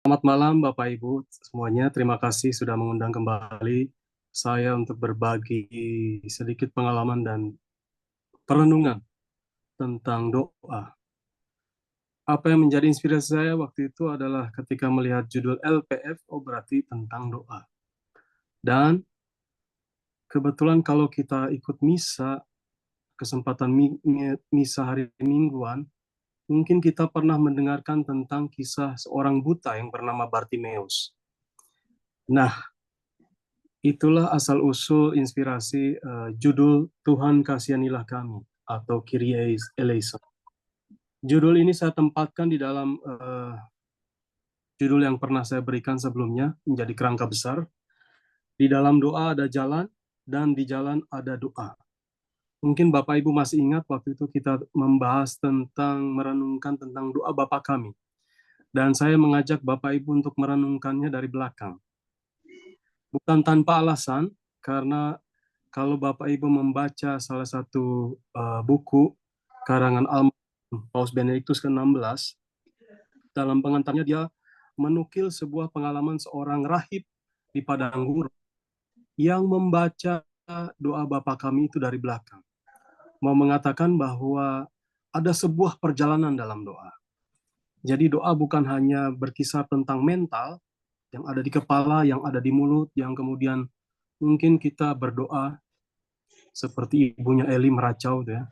Selamat malam Bapak Ibu semuanya. Terima kasih sudah mengundang kembali saya untuk berbagi sedikit pengalaman dan perenungan tentang doa. Apa yang menjadi inspirasi saya waktu itu adalah ketika melihat judul LPF, oh berarti tentang doa. Dan kebetulan kalau kita ikut misa, kesempatan misa hari Mingguan, mungkin kita pernah mendengarkan tentang kisah seorang buta yang bernama Bartimeus. Nah, itulah asal-usul inspirasi judul Tuhan Kasihanilah Kami atau Kyrie Eleison. Judul ini saya tempatkan di dalam judul yang pernah saya berikan sebelumnya menjadi kerangka besar. Di dalam doa ada jalan dan di jalan ada doa. Mungkin Bapak Ibu masih ingat waktu itu kita membahas tentang merenungkan tentang doa Bapa kami. Dan saya mengajak Bapak Ibu untuk merenungkannya dari belakang. Bukan tanpa alasan, karena kalau Bapak Ibu membaca salah satu buku karangan almarhum Paus Benediktus ke-16, dalam pengantarnya dia menukil sebuah pengalaman seorang rahib di padang gurun yang membaca doa Bapa kami itu dari belakang. Mau mengatakan bahwa ada sebuah perjalanan dalam doa. Jadi doa bukan hanya berkisar tentang mental, yang ada di kepala, yang ada di mulut, yang kemudian mungkin kita berdoa seperti ibunya Eli meracau, ya.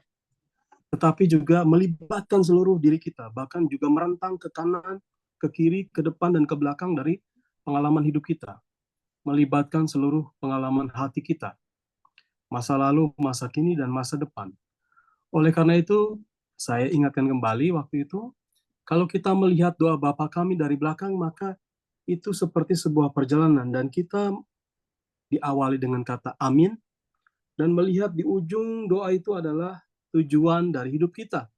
Tetapi juga melibatkan seluruh diri kita, bahkan juga merentang ke kanan, ke kiri, ke depan, dan ke belakang dari pengalaman hidup kita. Melibatkan seluruh pengalaman hati kita, masa lalu, masa kini, dan masa depan. Oleh karena itu, saya ingatkan kembali waktu itu, kalau kita melihat doa Bapa kami dari belakang, maka itu seperti sebuah perjalanan, dan kita diawali dengan kata amin, dan melihat di ujung doa itu adalah tujuan dari hidup kita,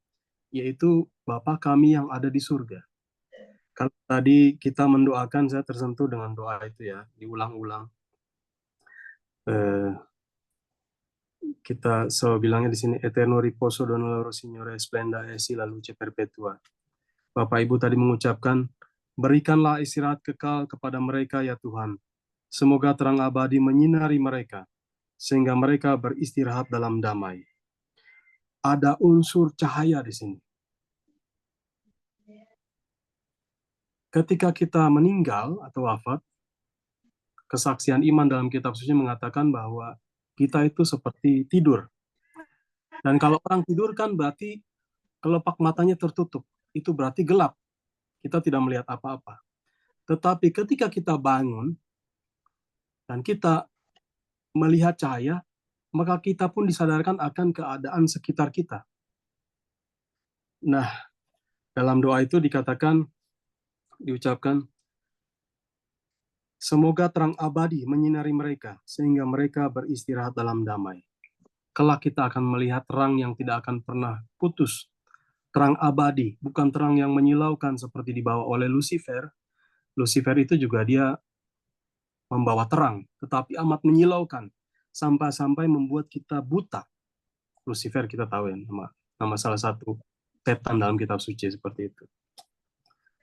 yaitu Bapa kami yang ada di surga. Kalau tadi kita mendoakan, saya tersentuh dengan doa itu ya, diulang-ulang. Kita selalu bilangnya di sini, Eterno riposo dono loro Signore splenda esi la luce perpetua. Bapak Ibu tadi mengucapkan, berikanlah istirahat kekal kepada mereka ya Tuhan. Semoga terang abadi menyinari mereka, sehingga mereka beristirahat dalam damai. Ada unsur cahaya di sini. Ketika kita meninggal atau wafat, kesaksian iman dalam kitab suci mengatakan bahwa kita itu seperti tidur. Dan kalau orang tidur kan berarti kelopak matanya tertutup. Itu berarti gelap. Kita tidak melihat apa-apa. Tetapi ketika kita bangun dan kita melihat cahaya, maka kita pun disadarkan akan keadaan sekitar kita. Nah, dalam doa itu diucapkan, semoga terang abadi menyinari mereka, sehingga mereka beristirahat dalam damai. Kelak kita akan melihat terang yang tidak akan pernah putus. Terang abadi, bukan terang yang menyilaukan seperti dibawa oleh Lucifer. Lucifer itu juga dia membawa terang, tetapi amat menyilaukan, sampai-sampai membuat kita buta. Lucifer kita tahu ya, nama salah satu setan dalam kitab suci seperti itu.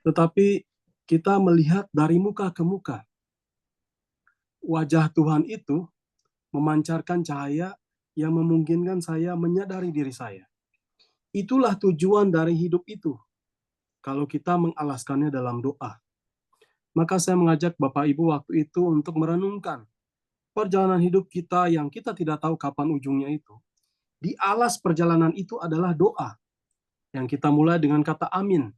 Tetapi kita melihat dari muka ke muka. Wajah Tuhan itu memancarkan cahaya yang memungkinkan saya menyadari diri saya. Itulah tujuan dari hidup itu. Kalau kita mengalaskannya dalam doa. Maka saya mengajak Bapak Ibu waktu itu untuk merenungkan perjalanan hidup kita yang kita tidak tahu kapan ujungnya itu. Di alas perjalanan itu adalah doa. Yang kita mulai dengan kata amin.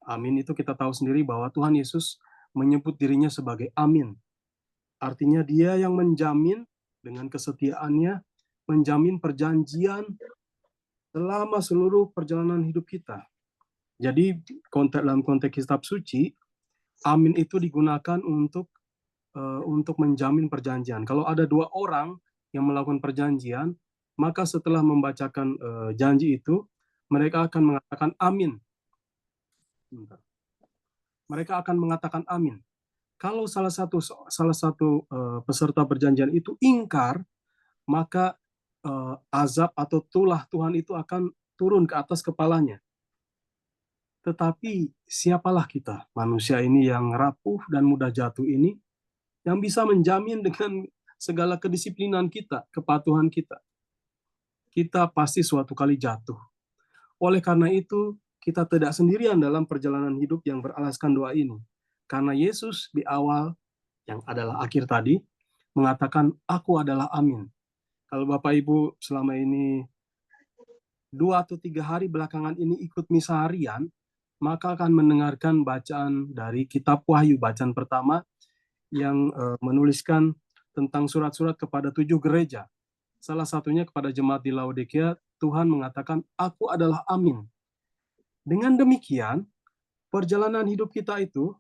Amin itu kita tahu sendiri bahwa Tuhan Yesus menyebut dirinya sebagai amin. Artinya dia yang menjamin dengan kesetiaannya, menjamin perjanjian selama seluruh perjalanan hidup kita. Jadi dalam konteks kitab suci, amin itu digunakan untuk menjamin perjanjian. Kalau ada dua orang yang melakukan perjanjian, maka setelah membacakan janji itu, mereka akan mengatakan amin. Mereka akan mengatakan amin. Kalau salah satu peserta perjanjian itu ingkar, maka azab atau tulah Tuhan itu akan turun ke atas kepalanya. Tetapi siapalah kita, manusia ini yang rapuh dan mudah jatuh ini, yang bisa menjamin dengan segala kedisiplinan kita, kepatuhan kita. Kita pasti suatu kali jatuh. Oleh karena itu, kita tidak sendirian dalam perjalanan hidup yang beralaskan doa ini. Karena Yesus di awal, yang adalah akhir tadi, mengatakan, "Aku adalah Amin." Kalau Bapak Ibu selama ini 2 atau 3 hari belakangan ini ikut misa harian, maka akan mendengarkan bacaan dari kitab Wahyu, bacaan pertama yang menuliskan tentang surat-surat kepada 7 gereja. Salah satunya kepada jemaat di Laodikia, Tuhan mengatakan, "Aku adalah Amin." Dengan demikian, perjalanan hidup kita itu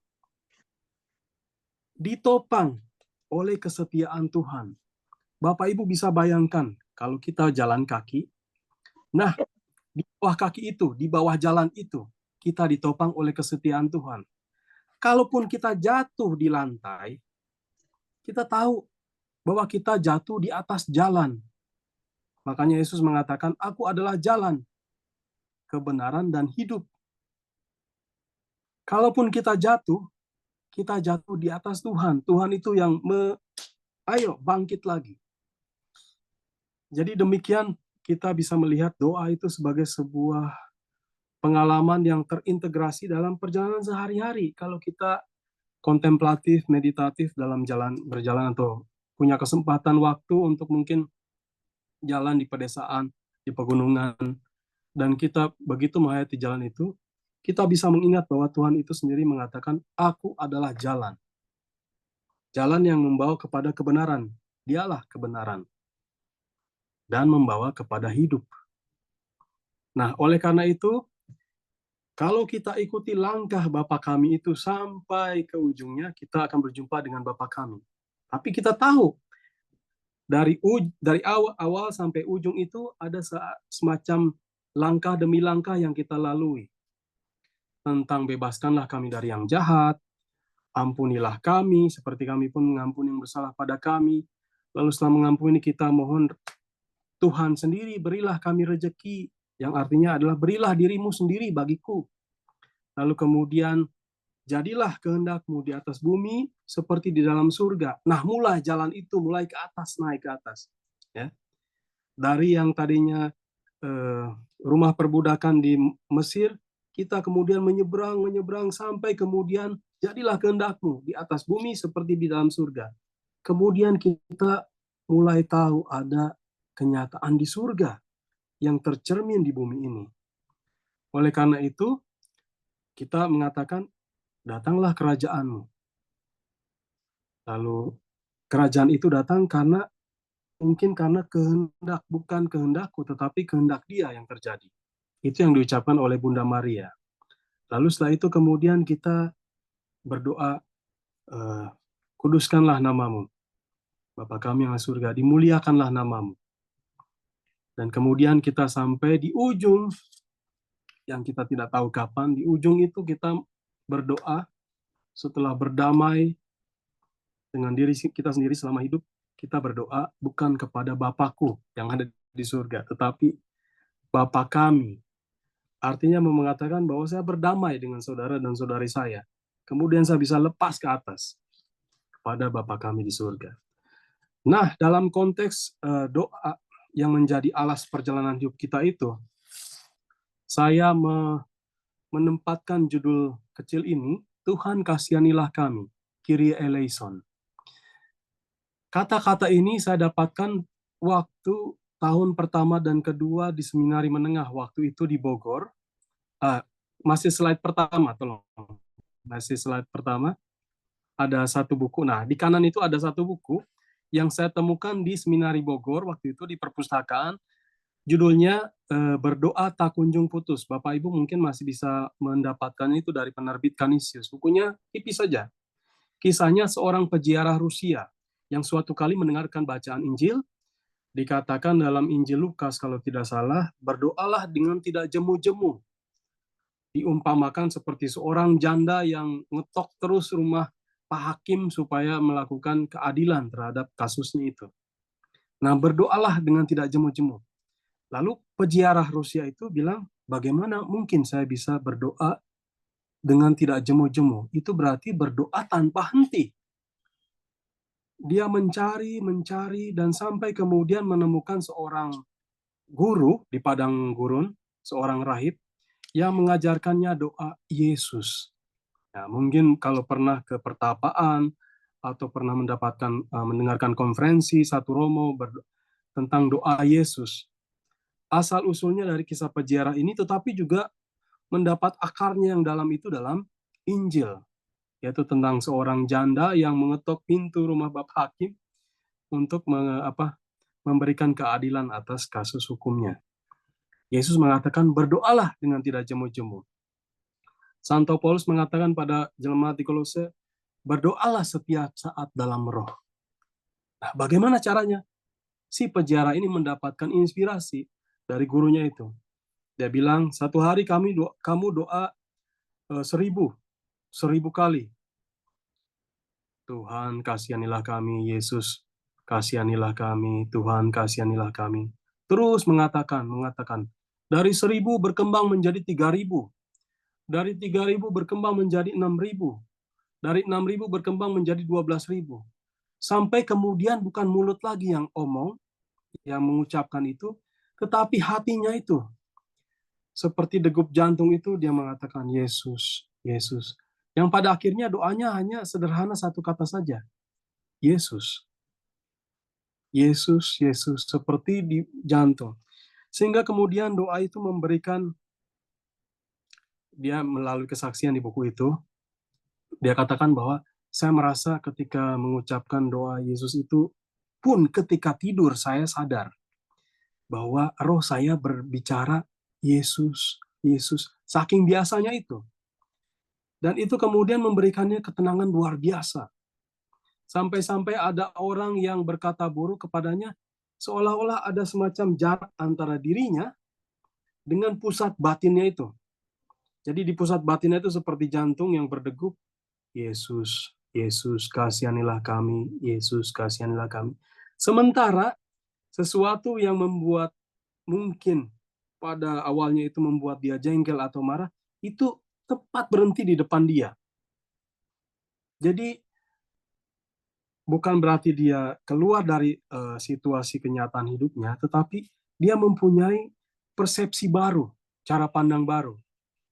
ditopang oleh kesetiaan Tuhan. Bapak Ibu bisa bayangkan kalau kita jalan kaki, nah di bawah kaki itu, di bawah jalan itu, kita ditopang oleh kesetiaan Tuhan. Kalaupun kita jatuh di lantai, kita tahu bahwa kita jatuh di atas jalan. Makanya Yesus mengatakan, "Aku adalah jalan, kebenaran, dan hidup." Kalaupun kita jatuh di atas Tuhan. Tuhan itu yang ayo bangkit lagi. Jadi demikian kita bisa melihat doa itu sebagai sebuah pengalaman yang terintegrasi dalam perjalanan sehari-hari. Kalau kita kontemplatif, meditatif dalam berjalan atau punya kesempatan waktu untuk mungkin jalan di pedesaan, di pegunungan, dan kita begitu menghayati jalan itu, kita bisa mengingat bahwa Tuhan itu sendiri mengatakan, "Aku adalah jalan." Jalan yang membawa kepada kebenaran. Dialah kebenaran. Dan membawa kepada hidup. Nah, oleh karena itu, kalau kita ikuti langkah Bapa kami itu sampai ke ujungnya, kita akan berjumpa dengan Bapa kami. Tapi kita tahu, dari awal sampai ujung itu ada semacam langkah demi langkah yang kita lalui. Tentang bebaskanlah kami dari yang jahat, ampunilah kami, seperti kami pun mengampuni yang bersalah pada kami. Lalu setelah mengampuni kita mohon Tuhan sendiri berilah kami rejeki, yang artinya adalah berilah dirimu sendiri bagiku. Lalu kemudian jadilah kehendakmu di atas bumi seperti di dalam surga. Nah, mulai jalan itu, mulai ke atas, naik ke atas. Ya. Dari yang tadinya rumah perbudakan di Mesir, kita kemudian menyeberang sampai kemudian jadilah kehendakmu di atas bumi seperti di dalam surga. Kemudian kita mulai tahu ada kenyataan di surga yang tercermin di bumi ini. Oleh karena itu, kita mengatakan, datanglah kerajaanmu. Lalu kerajaan itu datang mungkin karena kehendak, bukan kehendakku, tetapi kehendak Dia yang terjadi. Itu yang diucapkan oleh Bunda Maria. Lalu setelah itu kemudian kita berdoa, kuduskanlah namamu. Bapa kami yang di surga, dimuliakanlah namamu. Dan kemudian kita sampai di ujung, yang kita tidak tahu kapan, di ujung itu kita berdoa, setelah berdamai dengan diri kita sendiri selama hidup, kita berdoa bukan kepada Bapakku yang ada di surga, tetapi Bapa kami. Artinya mengatakan bahwa saya berdamai dengan saudara dan saudari saya. Kemudian saya bisa lepas ke atas kepada Bapa kami di surga. Nah, dalam konteks doa yang menjadi alas perjalanan hidup kita itu, saya menempatkan judul kecil ini, Tuhan kasihanilah kami, Kyrie eleison. Kata-kata ini saya dapatkan waktu tahun pertama dan kedua di seminari menengah, waktu itu di Bogor. Masih slide pertama, tolong. Masih slide pertama. Ada satu buku. Nah, di kanan itu ada satu buku yang saya temukan di seminari Bogor waktu itu di perpustakaan. Judulnya Berdoa Tak Kunjung Putus. Bapak Ibu mungkin masih bisa mendapatkan itu dari penerbit Canisius. Bukunya tipis saja. Kisahnya seorang peziarah Rusia yang suatu kali mendengarkan bacaan Injil, dikatakan dalam Injil Lukas kalau tidak salah, berdoalah dengan tidak jemu-jemu. Diumpamakan seperti seorang janda yang ngetok terus rumah Pak Hakim supaya melakukan keadilan terhadap kasusnya itu. Nah, berdoalah dengan tidak jemu-jemu. Lalu peziarah Rusia itu bilang, bagaimana mungkin saya bisa berdoa dengan tidak jemu-jemu. Itu berarti berdoa tanpa henti. Dia mencari, dan sampai kemudian menemukan seorang guru di padang gurun, seorang rahib, yang mengajarkannya doa Yesus. Nah, mungkin kalau pernah ke pertapaan, atau pernah mendengarkan konferensi satu Romo tentang doa Yesus. Asal-usulnya dari kisah peziarah ini, tetapi juga mendapat akarnya yang dalam itu dalam Injil, yaitu tentang seorang janda yang mengetok pintu rumah bap hakim untuk memberikan keadilan atas kasus hukumnya. Yesus mengatakan, berdoalah dengan tidak jemu-jemu. Santo Paulus mengatakan pada jemaat di Kolose, berdoalah setiap saat dalam roh. Nah, bagaimana caranya? Si peziarah ini mendapatkan inspirasi dari gurunya itu. Dia bilang, satu hari kamu doa 1000 kali. Tuhan kasihanilah kami, Yesus kasihanilah kami, Tuhan kasihanilah kami. Terus mengatakan, dari 1000 berkembang menjadi 3000, dari 3000 berkembang menjadi 6000, dari 6000 berkembang menjadi 12.000. Sampai kemudian bukan mulut lagi yang yang mengucapkan itu, tetapi hatinya itu. Seperti degup jantung itu, dia mengatakan, Yesus, Yesus. Yang pada akhirnya doanya hanya sederhana satu kata saja, Yesus. Yesus, Yesus, seperti di jantung. Sehingga kemudian doa itu memberikan, dia melalui kesaksian di buku itu, dia katakan bahwa saya merasa ketika mengucapkan doa Yesus itu, pun ketika tidur saya sadar bahwa roh saya berbicara Yesus, Yesus. Saking biasanya itu. Dan itu kemudian memberikannya ketenangan luar biasa. Sampai-sampai ada orang yang berkata buruk kepadanya, seolah-olah ada semacam jarak antara dirinya dengan pusat batinnya itu. Jadi di pusat batinnya itu seperti jantung yang berdegup, Yesus, Yesus kasihanilah kami, Yesus kasihanilah kami. Sementara sesuatu yang membuat, mungkin pada awalnya itu membuat dia jengkel atau marah, itu tepat berhenti di depan dia. Jadi bukan berarti dia keluar dari situasi kenyataan hidupnya, tetapi dia mempunyai persepsi baru, cara pandang baru.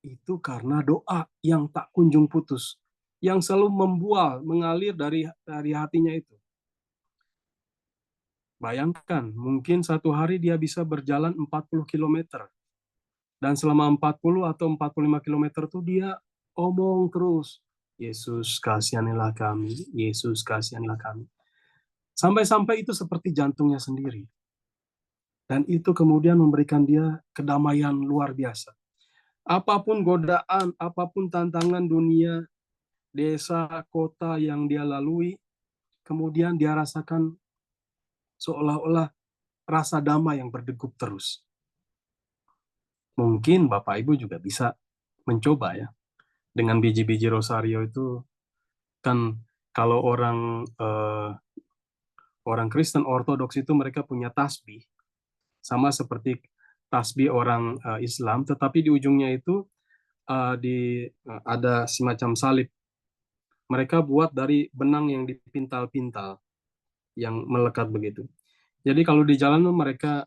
Itu karena doa yang tak kunjung putus, yang selalu membual, mengalir dari hatinya itu. Bayangkan, mungkin satu hari dia bisa berjalan 40 km. Dan selama 40 atau 45 km itu dia omong terus, Yesus kasihanilah kami, Yesus kasihanilah kami. Sampai-sampai itu seperti jantungnya sendiri. Dan itu kemudian memberikan dia kedamaian luar biasa. Apapun godaan, apapun tantangan dunia, desa, kota yang dia lalui, kemudian dia rasakan seolah-olah rasa damai yang berdegup terus. Mungkin Bapak Ibu juga bisa mencoba ya. Dengan biji-biji rosario itu, kan kalau orang Kristen Ortodoks itu mereka punya tasbih, sama seperti tasbih orang Islam, tetapi di ujungnya itu ada semacam salib. Mereka buat dari benang yang dipintal-pintal, yang melekat begitu. Jadi kalau di jalan mereka,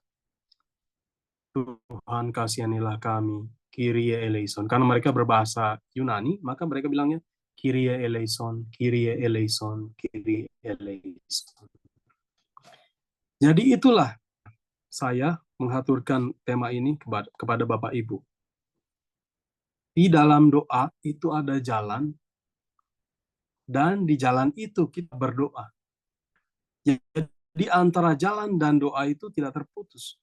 Tuhan kasihanilah kami, Kyrie eleison. Karena mereka berbahasa Yunani, maka mereka bilangnya Kyrie eleison, Kyrie eleison, Kyrie eleison. Jadi itulah saya menghaturkan tema ini kepada Bapak Ibu. Di dalam doa itu ada jalan, dan di jalan itu kita berdoa. Jadi antara jalan dan doa itu tidak terputus.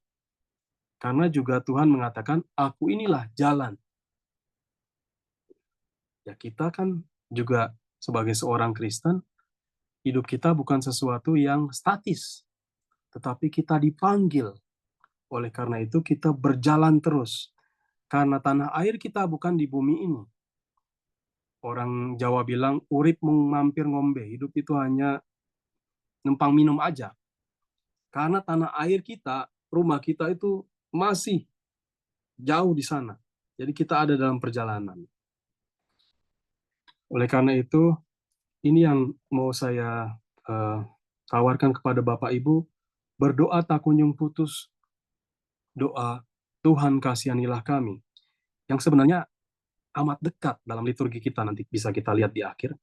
Karena juga Tuhan mengatakan, aku inilah jalan. Ya kita kan juga sebagai seorang Kristen, hidup kita bukan sesuatu yang statis, tetapi kita dipanggil. Oleh karena itu kita berjalan terus. Karena tanah air kita bukan di bumi ini. Orang Jawa bilang, urip mampir ngombe. Hidup itu hanya numpang minum aja. Karena tanah air kita, rumah kita itu masih jauh di sana. Jadi kita ada dalam perjalanan. Oleh karena itu, ini yang mau saya tawarkan kepada Bapak Ibu, berdoa tak kunjung putus, doa Tuhan kasihanilah kami, yang sebenarnya amat dekat dalam liturgi kita, nanti bisa kita lihat di akhir.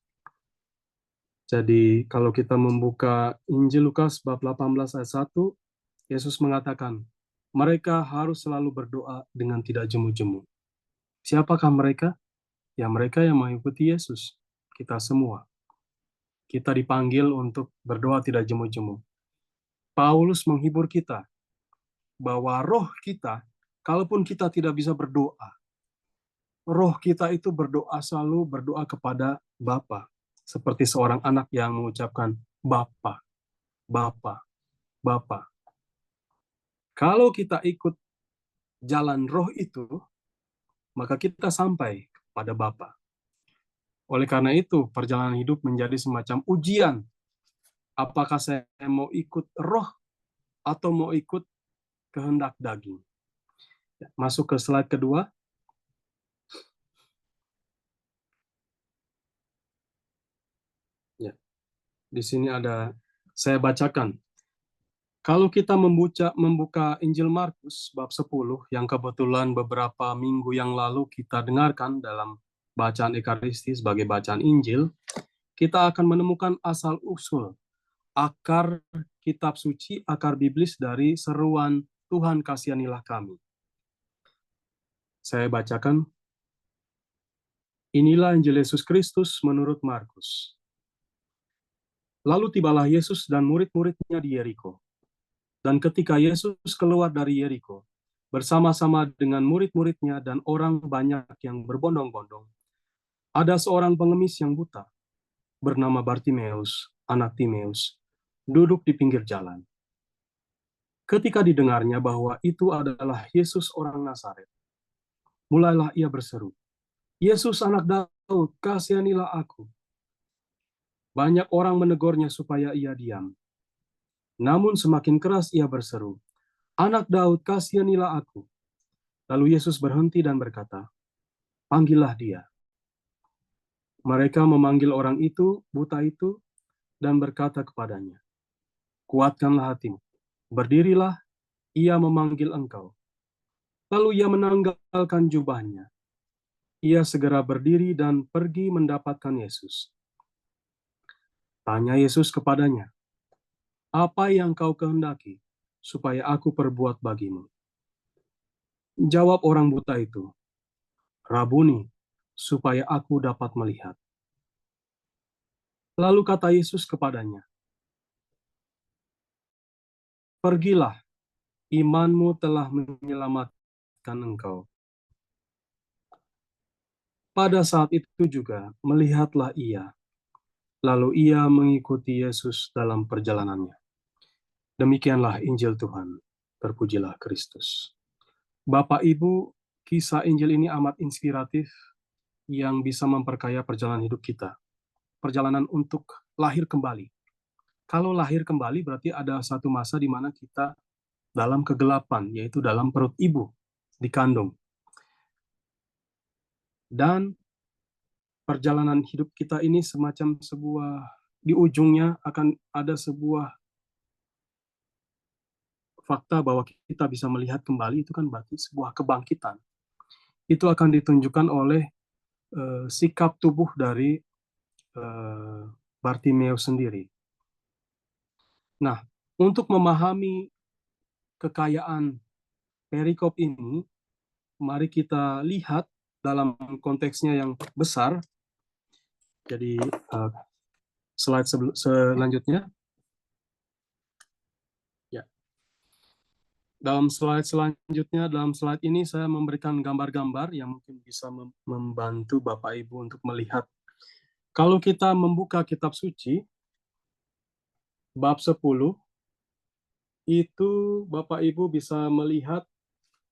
Jadi kalau kita membuka Injil Lukas bab 18 ayat 1, Yesus mengatakan, mereka harus selalu berdoa dengan tidak jemu-jemu. Siapakah mereka? Ya mereka yang mengikuti Yesus, kita semua. Kita dipanggil untuk berdoa tidak jemu-jemu. Paulus menghibur kita bahwa roh kita, kalaupun kita tidak bisa berdoa, roh kita itu berdoa, selalu berdoa kepada Bapa, seperti seorang anak yang mengucapkan Bapa, Bapa, Bapa. Kalau kita ikut jalan roh itu, maka kita sampai kepada Bapa. Oleh karena itu, perjalanan hidup menjadi semacam ujian. Apakah saya mau ikut roh atau mau ikut kehendak daging? Masuk ke slide kedua. Ya, di sini ada, saya bacakan. Kalau kita membuka Injil Markus bab 10, yang kebetulan beberapa minggu yang lalu kita dengarkan dalam bacaan Ekaristi sebagai bacaan Injil, kita akan menemukan asal-usul, akar kitab suci, akar biblis dari seruan Tuhan kasihanilah kami. Saya bacakan, inilah Injil Yesus Kristus menurut Markus. Lalu tibalah Yesus dan murid-muridnya di Yeriko. Dan ketika Yesus keluar dari Yeriko, bersama-sama dengan murid-muridnya dan orang banyak yang berbondong-bondong, ada seorang pengemis yang buta, bernama Bartimeus, anak Timeus, duduk di pinggir jalan. Ketika didengarnya bahwa itu adalah Yesus orang Nazaret, mulailah ia berseru, Yesus anak Daud, kasihanilah aku. Banyak orang menegurnya supaya ia diam. Namun semakin keras ia berseru, anak Daud, kasihanilah aku. Lalu Yesus berhenti dan berkata, panggillah dia. Mereka memanggil orang itu, buta itu, dan berkata kepadanya, kuatkanlah hatimu, berdirilah, ia memanggil engkau. Lalu ia menanggalkan jubahnya. Ia segera berdiri dan pergi mendapatkan Yesus. Tanya Yesus kepadanya, apa yang kau kehendaki, supaya aku perbuat bagimu? Jawab orang buta itu, Rabuni, supaya aku dapat melihat. Lalu kata Yesus kepadanya, pergilah, imanmu telah menyelamatkan engkau. Pada saat itu juga melihatlah ia, lalu ia mengikuti Yesus dalam perjalanannya. Demikianlah Injil Tuhan, terpujilah Kristus. Bapak Ibu, kisah Injil ini amat inspiratif yang bisa memperkaya perjalanan hidup kita. Perjalanan untuk lahir kembali. Kalau lahir kembali berarti ada satu masa di mana kita dalam kegelapan, yaitu dalam perut ibu, dikandung. Dan perjalanan hidup kita ini semacam sebuah, di ujungnya akan ada sebuah fakta bahwa kita bisa melihat kembali, itu kan berarti sebuah kebangkitan. Itu akan ditunjukkan oleh sikap tubuh dari Bartimeus sendiri. Nah, untuk memahami kekayaan perikop ini, mari kita lihat dalam konteksnya yang besar. Jadi slide selanjutnya. Ya. Dalam slide selanjutnya, dalam slide ini saya memberikan gambar-gambar yang mungkin bisa membantu Bapak Ibu untuk melihat. Kalau kita membuka kitab suci, bab 10, itu Bapak Ibu bisa melihat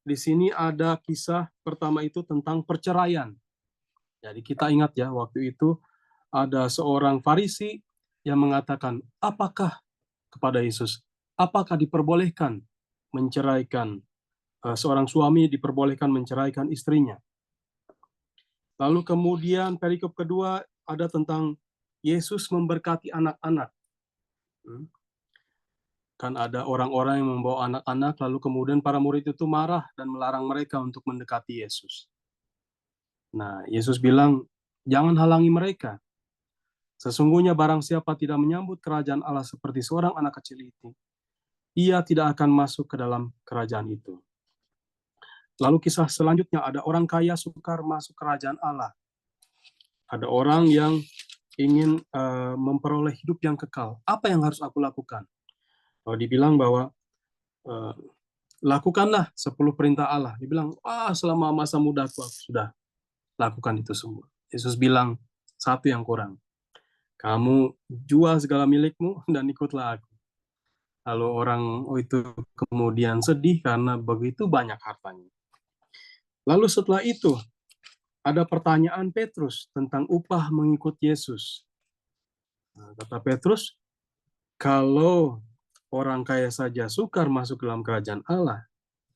di sini ada kisah pertama itu tentang perceraian. Jadi kita ingat ya, waktu itu ada seorang Farisi yang mengatakan, apakah kepada Yesus, apakah diperbolehkan menceraikan, seorang suami diperbolehkan menceraikan istrinya. Lalu kemudian perikop kedua, ada tentang Yesus memberkati anak-anak. Kan ada orang-orang yang membawa anak-anak, lalu kemudian para murid itu marah dan melarang mereka untuk mendekati Yesus. Nah, Yesus bilang, jangan halangi mereka. Sesungguhnya barang siapa tidak menyambut kerajaan Allah seperti seorang anak kecil itu, ia tidak akan masuk ke dalam kerajaan itu. Lalu kisah selanjutnya, ada orang kaya sukar masuk kerajaan Allah. Ada orang yang ingin memperoleh hidup yang kekal. Apa yang harus aku lakukan? Dibilang bahwa lakukanlah 10 perintah Allah. Dibilang, selama masa mudaku aku sudah lakukan itu semua. Yesus bilang, satu yang kurang. Kamu jual segala milikmu dan ikutlah aku. Lalu orang itu kemudian sedih karena begitu banyak hartanya. Lalu setelah itu, ada pertanyaan Petrus tentang upah mengikut Yesus. Kata Petrus, kalau orang kaya saja sukar masuk dalam kerajaan Allah,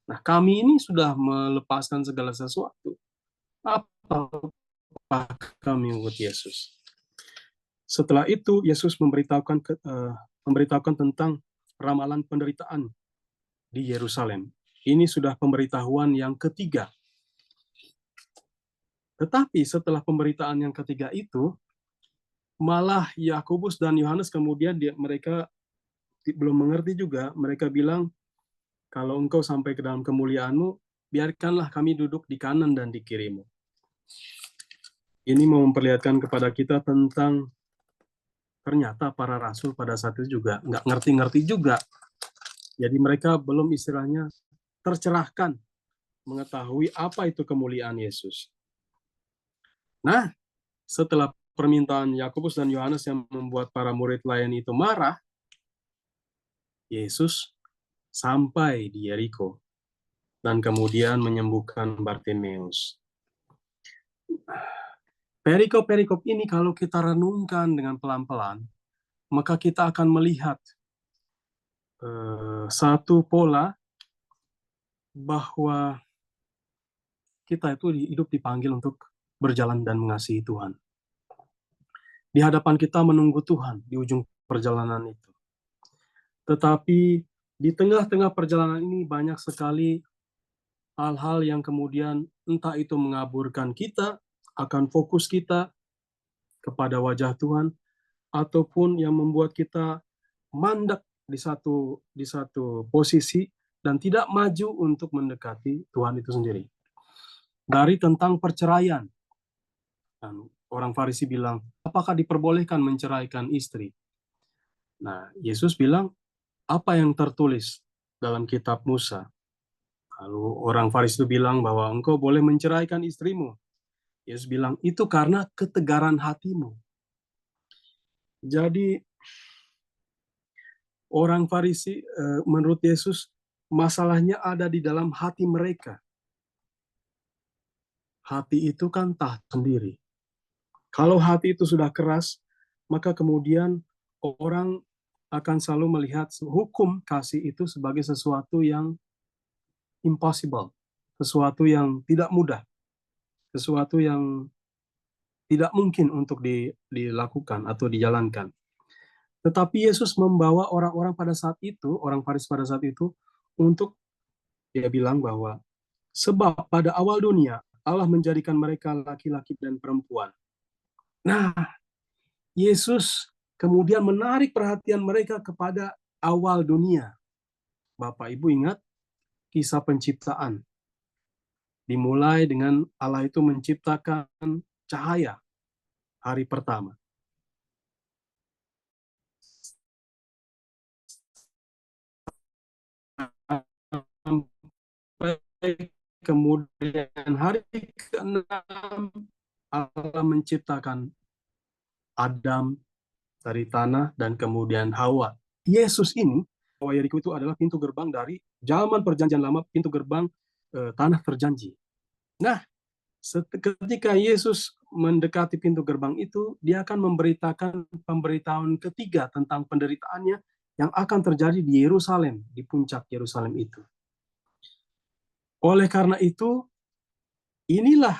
nah kami ini sudah melepaskan segala sesuatu. Apa kami mengikut Yesus? Setelah itu, Yesus memberitahukan tentang ramalan penderitaan di Yerusalem. Ini sudah pemberitahuan yang ketiga. Tetapi setelah pemberitaan yang ketiga itu, malah Yakobus dan Yohanes kemudian mereka belum mengerti juga. Mereka bilang, kalau engkau sampai ke dalam kemuliaanmu, biarkanlah kami duduk di kanan dan di kirimu. Ini mau memperlihatkan kepada kita tentang ternyata para rasul pada saat itu juga nggak ngerti-ngerti juga. Jadi mereka belum istilahnya tercerahkan mengetahui apa itu kemuliaan Yesus. Nah, setelah permintaan Yakobus dan Yohanes yang membuat para murid lain itu marah, Yesus sampai di Yeriko dan kemudian menyembuhkan Bartimeus. Perikop-perikop ini kalau kita renungkan dengan pelan-pelan, maka kita akan melihat satu pola bahwa kita itu hidup dipanggil untuk berjalan dan mengasihi Tuhan. Di hadapan kita menunggu Tuhan di ujung perjalanan itu. Tetapi di tengah-tengah perjalanan ini banyak sekali hal-hal yang kemudian entah itu mengaburkan kita, akan fokus kita kepada wajah Tuhan, ataupun yang membuat kita mandek di satu posisi dan tidak maju untuk mendekati Tuhan itu sendiri. Dari tentang perceraian, dan orang Farisi bilang, apakah diperbolehkan menceraikan istri? Nah, Yesus bilang, apa yang tertulis dalam kitab Musa? Lalu orang Farisi itu bilang bahwa engkau boleh menceraikan istrimu. Yesus bilang, itu karena ketegaran hatimu. Jadi, orang Farisi menurut Yesus, masalahnya ada di dalam hati mereka. Hati itu kan tahan sendiri. Kalau hati itu sudah keras, maka kemudian orang akan selalu melihat hukum kasih itu sebagai sesuatu yang impossible, sesuatu yang tidak mudah, sesuatu yang tidak mungkin untuk dilakukan atau dijalankan. Tetapi Yesus membawa orang-orang pada saat itu, orang Farisi pada saat itu, untuk dia bilang bahwa sebab pada awal dunia Allah menjadikan mereka laki-laki dan perempuan. Nah, Yesus kemudian menarik perhatian mereka kepada awal dunia. Bapak Ibu ingat kisah penciptaan. Dimulai dengan Allah itu menciptakan cahaya hari pertama. Kemudian hari ke-6 Allah menciptakan Adam dari tanah dan kemudian Hawa. Yesus ini, bahwa Yeriko itu adalah pintu gerbang dari zaman perjanjian lama, pintu gerbang tanah terjanji. Nah, ketika Yesus mendekati pintu gerbang itu, dia akan memberitakan pemberitahuan ketiga tentang penderitaannya yang akan terjadi di Yerusalem, di puncak Yerusalem itu. Oleh karena itu, inilah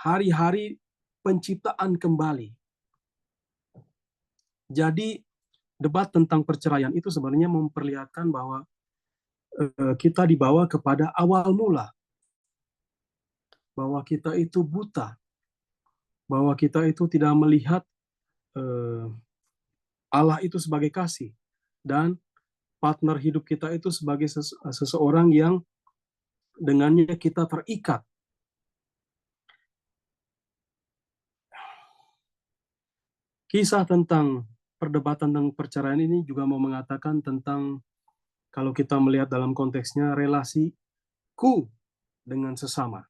hari-hari penciptaan kembali. Jadi debat tentang perceraian itu sebenarnya memperlihatkan bahwa kita dibawa kepada awal mula, bahwa kita itu buta, bahwa kita itu tidak melihat Allah itu sebagai kasih, dan partner hidup kita itu sebagai seseorang yang dengannya kita terikat. Kisah tentang perdebatan tentang perceraian ini juga mau mengatakan tentang, kalau kita melihat dalam konteksnya, relasiku dengan sesama.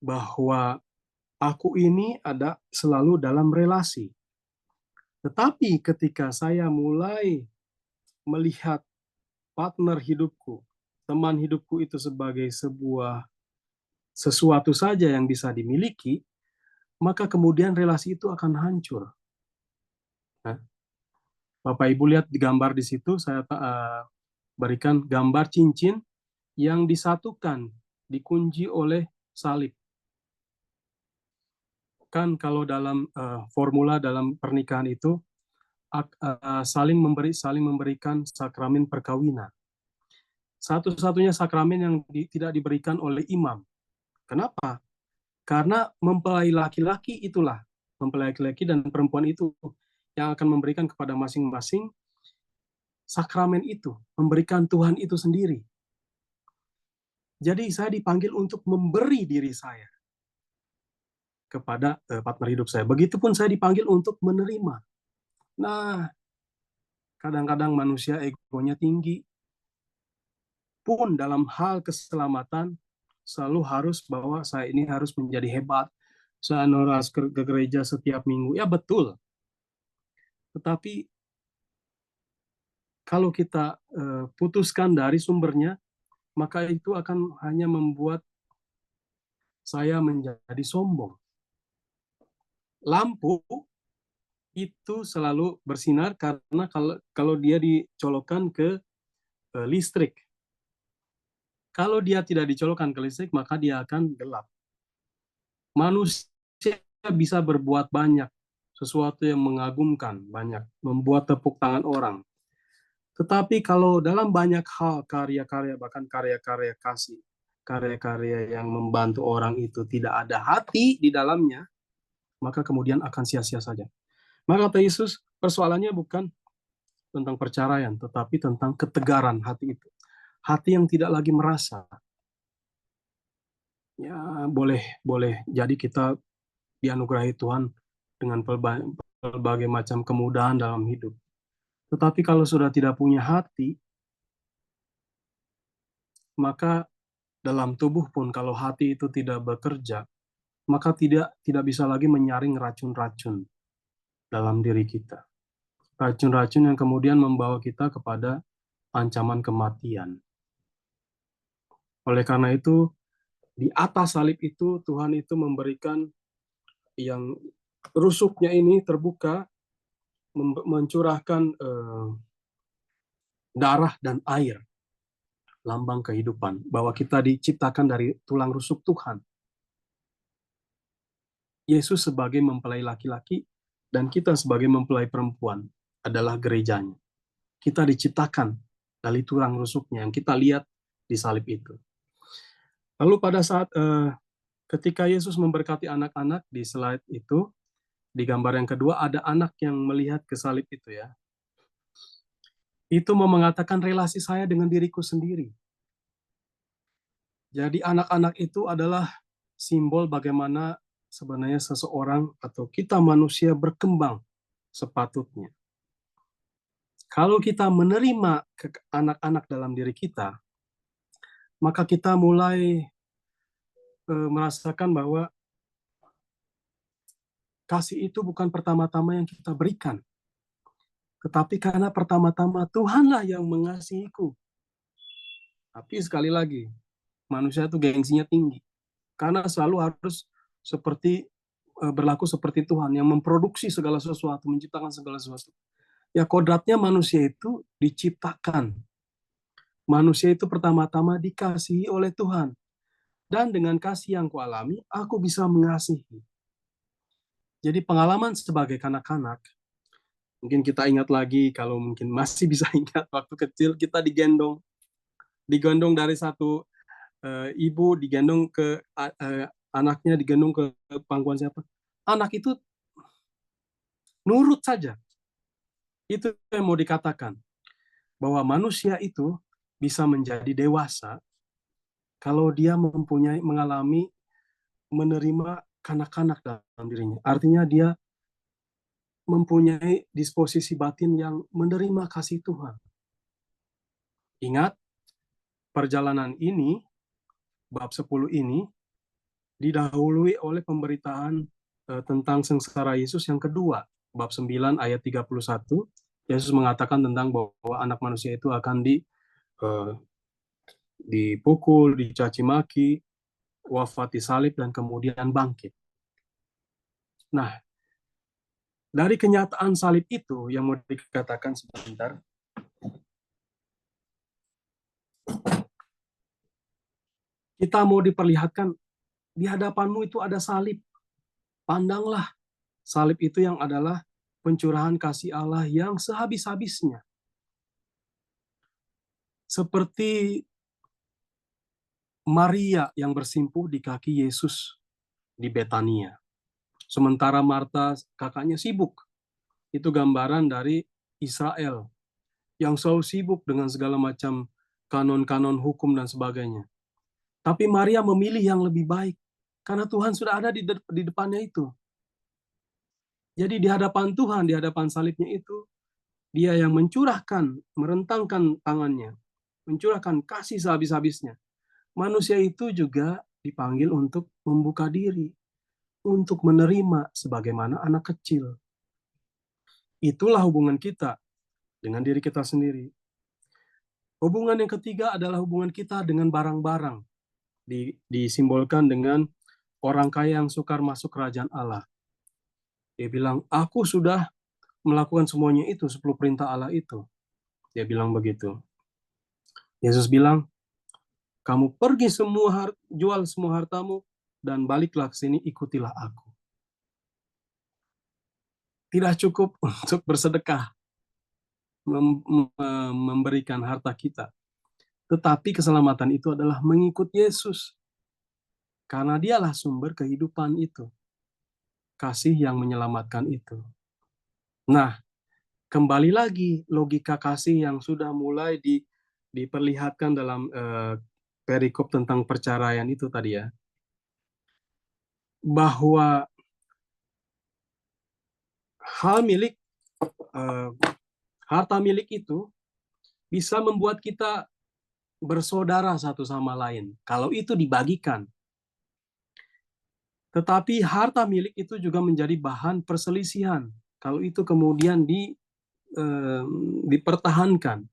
Bahwa aku ini ada selalu dalam relasi. Tetapi ketika saya mulai melihat partner hidupku, teman hidupku itu sebagai sesuatu saja yang bisa dimiliki, maka kemudian relasi itu akan hancur. Nah, Bapak Ibu lihat di gambar di situ, saya berikan gambar cincin yang disatukan, dikunci oleh salib. Kan kalau dalam formula dalam pernikahan itu, saling memberikan sakramen perkawinan. Satu-satunya sakramen yang tidak diberikan oleh imam. Kenapa? Karena mempelai laki-laki itulah, mempelai laki-laki dan perempuan itu yang akan memberikan kepada masing-masing sakramen itu, memberikan Tuhan itu sendiri. Jadi saya dipanggil untuk memberi diri saya kepada partner hidup saya. Begitupun saya dipanggil untuk menerima. Nah, kadang-kadang manusia egonya tinggi. Pun dalam hal keselamatan selalu harus bahwa saya ini harus menjadi hebat. Saya harus ke gereja setiap minggu. Ya betul. Tetapi kalau kita putuskan dari sumbernya, maka itu akan hanya membuat saya menjadi sombong. Lampu itu selalu bersinar karena kalau dia dicolokkan ke listrik. Kalau dia tidak dicolokkan ke listrik, maka dia akan gelap. Manusia bisa berbuat banyak, sesuatu yang mengagumkan, banyak, membuat tepuk tangan orang. Tetapi kalau dalam banyak hal, karya-karya, bahkan karya-karya kasih, karya-karya yang membantu orang itu tidak ada hati di dalamnya, maka kemudian akan sia-sia saja. Maka kata Yesus, persoalannya bukan tentang perceraian, tetapi tentang ketegaran hati itu. Hati yang tidak lagi merasa. Ya, boleh jadi kita dianugerahi Tuhan dengan berbagai macam kemudahan dalam hidup. Tetapi kalau sudah tidak punya hati, maka dalam tubuh pun kalau hati itu tidak bekerja, maka tidak bisa lagi menyaring racun-racun dalam diri kita. Racun-racun yang kemudian membawa kita kepada ancaman kematian. Oleh karena itu, di atas salib itu Tuhan itu memberikan yang rusuknya ini terbuka, mencurahkan darah dan air, lambang kehidupan, bahwa kita diciptakan dari tulang rusuk Tuhan. Yesus sebagai mempelai laki-laki dan kita sebagai mempelai perempuan adalah gerejanya. Kita diciptakan dari tulang rusuknya yang kita lihat di salib itu. Lalu pada saat ketika Yesus memberkati anak-anak di slide itu, di gambar yang kedua ada anak yang melihat ke salib itu ya. Itu mau mengatakan relasi saya dengan diriku sendiri. Jadi anak-anak itu adalah simbol bagaimana sebenarnya seseorang atau kita manusia berkembang sepatutnya. Kalau kita menerima anak-anak dalam diri kita, maka kita mulai merasakan bahwa kasih itu bukan pertama-tama yang kita berikan, tetapi karena pertama-tama Tuhanlah yang mengasihiku. Tapi sekali lagi, manusia itu gengsinya tinggi, karena selalu harus berlaku seperti Tuhan yang memproduksi segala sesuatu, menciptakan segala sesuatu. Ya kodratnya manusia itu diciptakan. Manusia itu pertama-tama dikasihi oleh Tuhan. Dan dengan kasih yang kualami, aku bisa mengasihi. Jadi pengalaman sebagai kanak-kanak, mungkin kita ingat lagi, kalau mungkin masih bisa ingat, waktu kecil kita digendong dari satu ibu, digendong ke anaknya, digendong ke pangkuan siapa. Anak itu nurut saja. Itu yang mau dikatakan, bahwa manusia itu bisa menjadi dewasa kalau dia mengalami menerima kanak-kanak dalam dirinya. Artinya dia mempunyai disposisi batin yang menerima kasih Tuhan. Ingat, perjalanan ini, bab 10 ini, didahului oleh pemberitaan tentang sengsara Yesus yang kedua. Bab 9 ayat 31, Yesus mengatakan tentang bahwa anak manusia itu akan dipukul, dicaci maki, wafat di salib, dan kemudian bangkit. Nah, dari kenyataan salib itu yang mau dikatakan sebentar, kita mau diperlihatkan di hadapanmu itu ada salib. Pandanglah salib itu yang adalah pencurahan kasih Allah yang sehabis-habisnya. Seperti Maria yang bersimpuh di kaki Yesus di Betania. Sementara Marta kakaknya sibuk. Itu gambaran dari Israel yang selalu sibuk dengan segala macam kanon-kanon hukum dan sebagainya. Tapi Maria memilih yang lebih baik karena Tuhan sudah ada di depannya itu. Jadi di hadapan Tuhan, di hadapan salibnya itu, dia yang mencurahkan, merentangkan tangannya, mencurahkan kasih sehabis-habisnya. Manusia itu juga dipanggil untuk membuka diri, untuk menerima sebagaimana anak kecil. Itulah hubungan kita dengan diri kita sendiri. Hubungan yang ketiga adalah hubungan kita dengan barang-barang. Disimbolkan dengan orang kaya yang sukar masuk kerajaan Allah. Dia bilang, aku sudah melakukan semuanya itu, 10 perintah Allah itu. Dia bilang begitu. Yesus bilang, kamu pergi jual semua hartamu, dan baliklah ke sini, ikutilah aku. Tidak cukup untuk bersedekah, memberikan harta kita. Tetapi keselamatan itu adalah mengikut Yesus. Karena dialah sumber kehidupan itu. Kasih yang menyelamatkan itu. Nah, kembali lagi logika kasih yang sudah mulai diperlihatkan dalam perikop tentang perceraian itu tadi ya. Bahwa harta milik itu bisa membuat kita bersaudara satu sama lain. Kalau itu dibagikan. Tetapi harta milik itu juga menjadi bahan perselisihan. Kalau itu kemudian dipertahankan.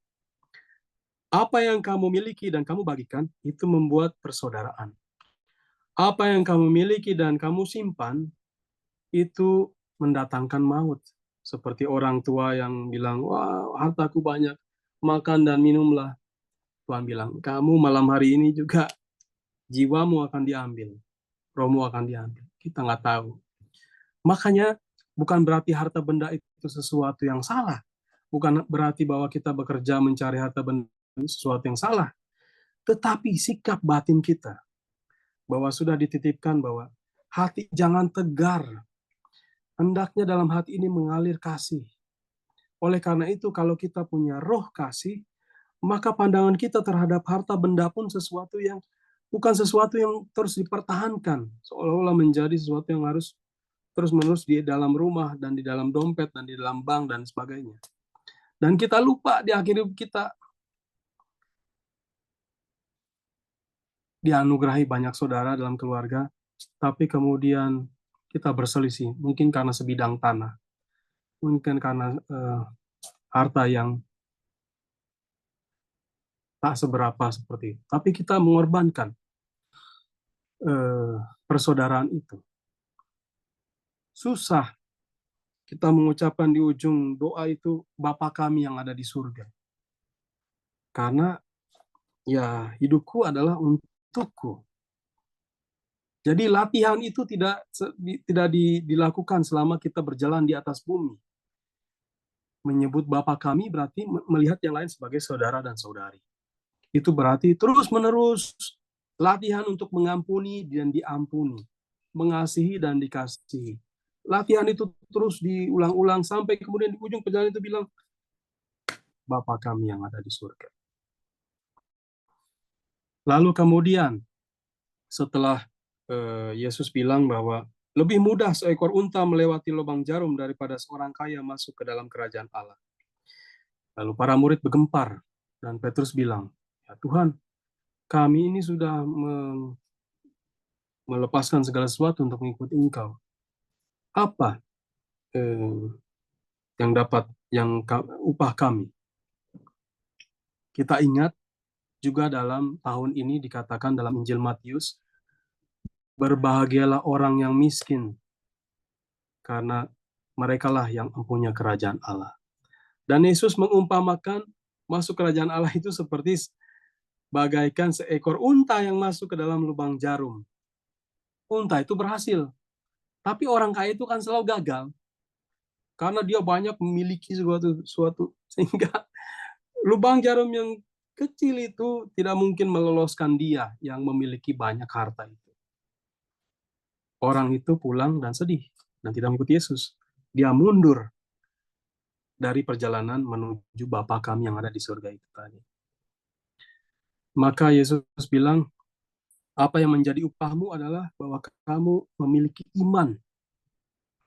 Apa yang kamu miliki dan kamu bagikan, itu membuat persaudaraan. Apa yang kamu miliki dan kamu simpan, itu mendatangkan maut. Seperti orang tua yang bilang, wah hartaku banyak, makan dan minumlah. Tuhan bilang, kamu malam hari ini juga jiwamu akan diambil. Rohmu akan diambil. Kita nggak tahu. Makanya bukan berarti harta benda itu sesuatu yang salah. Bukan berarti bahwa kita bekerja mencari harta benda itu sesuatu yang salah. Tetapi sikap batin kita, bahwa sudah dititipkan bahwa hati jangan tegar. Hendaknya dalam hati ini mengalir kasih. Oleh karena itu, kalau kita punya roh kasih, maka pandangan kita terhadap harta benda pun sesuatu yang bukan sesuatu yang terus dipertahankan, seolah-olah menjadi sesuatu yang harus terus-menerus di dalam rumah dan di dalam dompet dan di dalam bank dan sebagainya. Dan kita lupa di akhir hidup kita dianugerahi banyak saudara dalam keluarga, tapi kemudian kita berselisih, mungkin karena sebidang tanah, mungkin karena harta yang tak seberapa seperti itu. Tapi kita mengorbankan persaudaraan itu. Susah kita mengucapkan di ujung doa itu, Bapa kami yang ada di surga. Karena ya hidupku adalah untukku. Jadi latihan itu tidak dilakukan selama kita berjalan di atas bumi. Menyebut Bapa kami berarti melihat yang lain sebagai saudara dan saudari. Itu berarti terus-menerus latihan untuk mengampuni dan diampuni, mengasihi dan dikasihi. Latihan itu terus diulang-ulang sampai kemudian di ujung perjalanan itu bilang, Bapa kami yang ada di surga. Lalu kemudian setelah Yesus bilang bahwa lebih mudah seekor unta melewati lubang jarum daripada seorang kaya masuk ke dalam kerajaan Allah. Lalu para murid bergempar dan Petrus bilang, ya Tuhan, kami ini sudah melepaskan segala sesuatu untuk mengikuti Engkau. Apa yang upah kami? Kita ingat juga dalam tahun ini dikatakan dalam Injil Matius, berbahagialah orang yang miskin, karena merekalah yang mempunyai kerajaan Allah. Dan Yesus mengumpamakan masuk kerajaan Allah itu seperti bagaikan seekor unta yang masuk ke dalam lubang jarum. Unta itu berhasil, tapi orang kaya itu kan selalu gagal, karena dia banyak memiliki suatu sehingga lubang jarum yang kecil itu tidak mungkin meloloskan dia yang memiliki banyak harta itu. Orang itu pulang dan sedih dan tidak mengikuti Yesus. Dia mundur dari perjalanan menuju Bapa kami yang ada di surga itu tadi. Maka Yesus bilang, apa yang menjadi upahmu adalah bahwa kamu memiliki iman,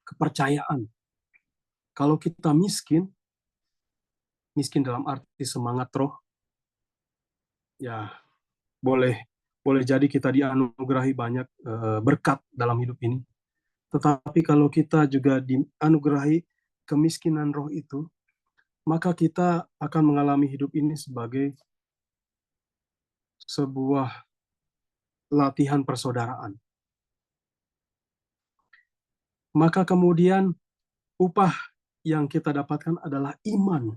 kepercayaan. Kalau kita miskin dalam arti semangat roh, ya boleh jadi kita dianugerahi banyak berkat dalam hidup ini. Tetapi kalau kita juga dianugerahi kemiskinan roh itu, maka kita akan mengalami hidup ini sebagai sebuah latihan persaudaraan. Maka kemudian upah yang kita dapatkan adalah iman.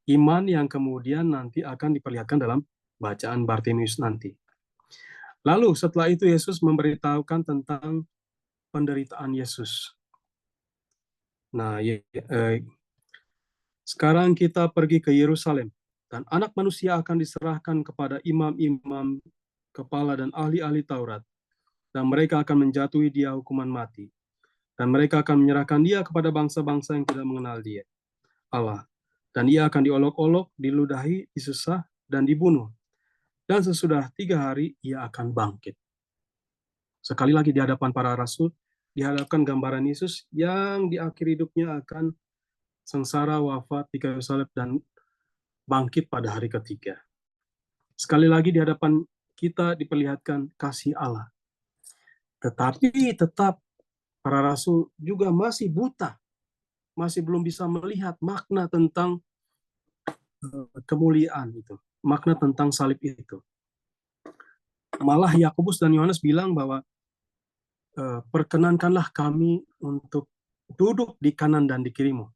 Iman yang kemudian nanti akan diperlihatkan dalam bacaan Bartimius nanti. Lalu setelah itu Yesus memberitahukan tentang penderitaan Yesus. Nah, sekarang kita pergi ke Yerusalem, dan anak manusia akan diserahkan kepada imam-imam, kepala dan ahli-ahli Taurat, dan mereka akan menjatuhi dia hukuman mati. Dan mereka akan menyerahkan dia kepada bangsa-bangsa yang tidak mengenal dia, Allah. Dan ia akan diolok-olok, diludahi, disesah, dan dibunuh. Dan sesudah 3 hari, ia akan bangkit. Sekali lagi di hadapan para rasul, dihadapkan gambaran Yesus yang di akhir hidupnya akan sengsara, wafat di kayu salib, dan bangkit pada hari ketiga. Sekali lagi di hadapan kita diperlihatkan kasih Allah. Tetapi tetap para rasul juga masih buta, masih belum bisa melihat makna tentang kemuliaan itu, makna tentang salib itu. Malah Yakobus dan Yohanes bilang bahwa perkenankanlah kami untuk duduk di kanan dan di kirimu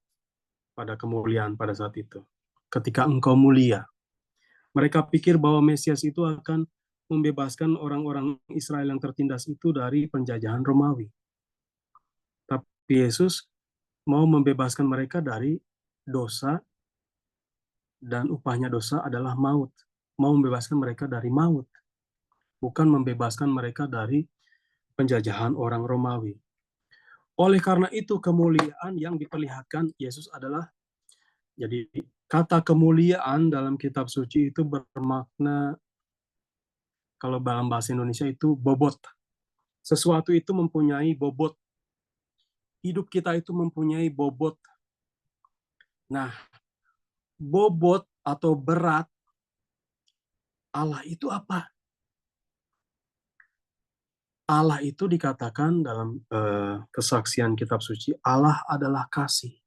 pada kemuliaan pada saat itu, ketika engkau mulia. Mereka pikir bahwa Mesias itu akan membebaskan orang-orang Israel yang tertindas itu dari penjajahan Romawi. Tapi Yesus mau membebaskan mereka dari dosa, dan upahnya dosa adalah maut. Mau membebaskan mereka dari maut, bukan membebaskan mereka dari penjajahan orang Romawi. Oleh karena itu kemuliaan yang diperlihatkan Yesus adalah, jadi kata kemuliaan dalam kitab suci itu bermakna, kalau dalam bahasa Indonesia itu bobot. Sesuatu itu mempunyai bobot. Hidup kita itu mempunyai bobot. Nah, bobot atau berat Allah itu apa? Allah itu dikatakan dalam kesaksian kitab suci, Allah adalah kasih.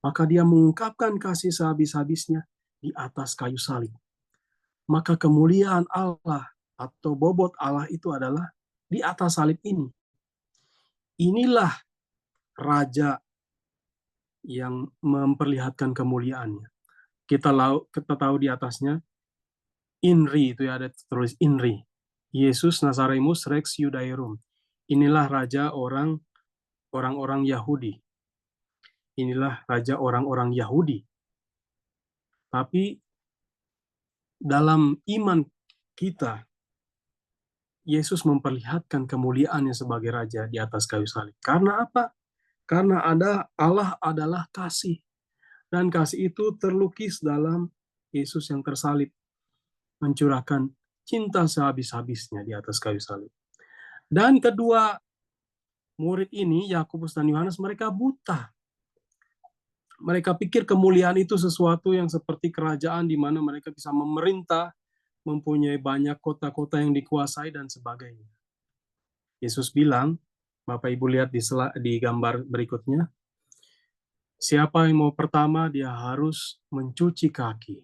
Maka dia mengungkapkan kasih sehabis-habisnya di atas kayu salib. Maka kemuliaan Allah atau bobot Allah itu adalah di atas salib ini. Inilah Raja yang memperlihatkan kemuliaannya. Kita tahu di atasnya INRI, itu ya, ada tulis INRI. Yesus Nazaremus Rex Judaeorum. Inilah raja orang-orang Yahudi. Inilah raja orang-orang Yahudi. Tapi dalam iman kita, Yesus memperlihatkan kemuliaannya sebagai raja di atas kayu salib. Karena apa? Karena Allah adalah kasih. Dan kasih itu terlukis dalam Yesus yang tersalib, mencurahkan cinta sehabis-habisnya di atas kayu salib. Dan kedua murid ini, Yakobus dan Yohanes, mereka buta. Mereka pikir kemuliaan itu sesuatu yang seperti kerajaan di mana mereka bisa memerintah, mempunyai banyak kota-kota yang dikuasai, dan sebagainya. Yesus bilang, Bapak Ibu lihat di gambar berikutnya, siapa yang mau pertama, dia harus mencuci kaki.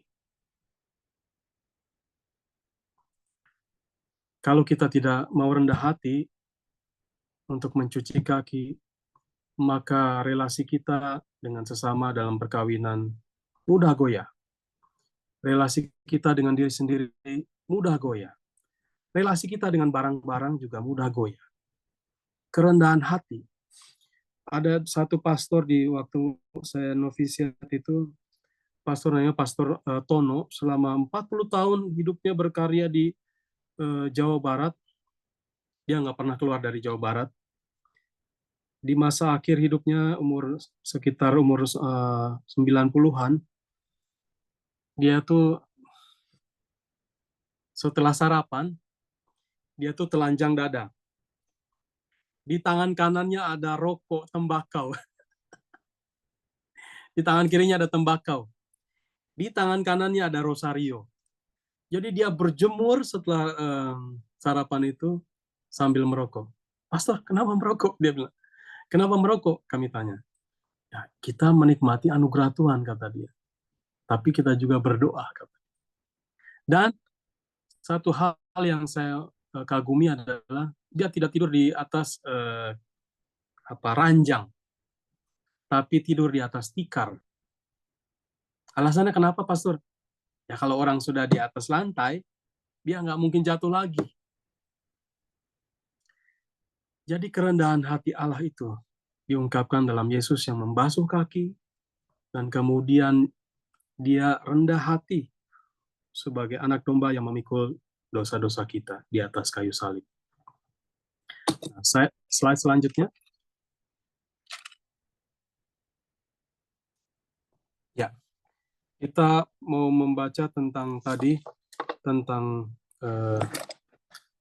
Kalau kita tidak mau rendah hati untuk mencuci kaki, maka relasi kita dengan sesama dalam perkawinan mudah goyah. Relasi kita dengan diri sendiri mudah goyah. Relasi kita dengan barang-barang juga mudah goyah. Kerendahan hati. Ada satu pastor di waktu saya novisiat itu, pastor namanya Pastor Tono, selama 40 tahun hidupnya berkarya di Jawa Barat. Dia nggak pernah keluar dari Jawa Barat. Di masa akhir hidupnya, sekitar umur 90-an, dia tuh setelah sarapan, dia tuh telanjang dada. Di tangan kanannya ada rokok tembakau. Di tangan kirinya ada tembakau. Di tangan kanannya ada rosario. Jadi dia berjemur setelah sarapan itu sambil merokok. Pastor, kenapa merokok? Dia bilang. Kenapa merokok? Kami tanya. Ya, kita menikmati anugerah Tuhan, kata dia. Tapi kita juga berdoa, kata. Dan satu hal yang saya kagumi adalah dia tidak tidur di atas ranjang, tapi tidur di atas tikar. Alasannya kenapa, Pastor? Ya kalau orang sudah di atas lantai, dia nggak mungkin jatuh lagi. Jadi kerendahan hati Allah itu diungkapkan dalam Yesus yang membasuh kaki, dan kemudian dia rendah hati sebagai anak domba yang memikul dosa-dosa kita di atas kayu salib. Nah, slide selanjutnya. Ya, kita mau membaca tentang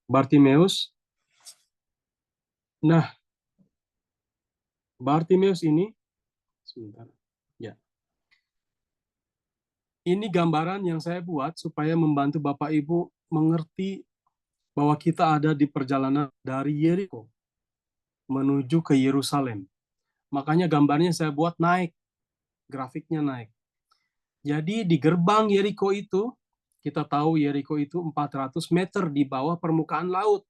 Bartimeus. Nah, Bartimeus ini, sebentar, ya, ini gambaran yang saya buat supaya membantu Bapak Ibu mengerti bahwa kita ada di perjalanan dari Yeriko menuju ke Yerusalem. Makanya gambarnya saya buat naik, grafiknya naik. Jadi di gerbang Yeriko itu, kita tahu Yeriko itu 400 meter di bawah permukaan laut.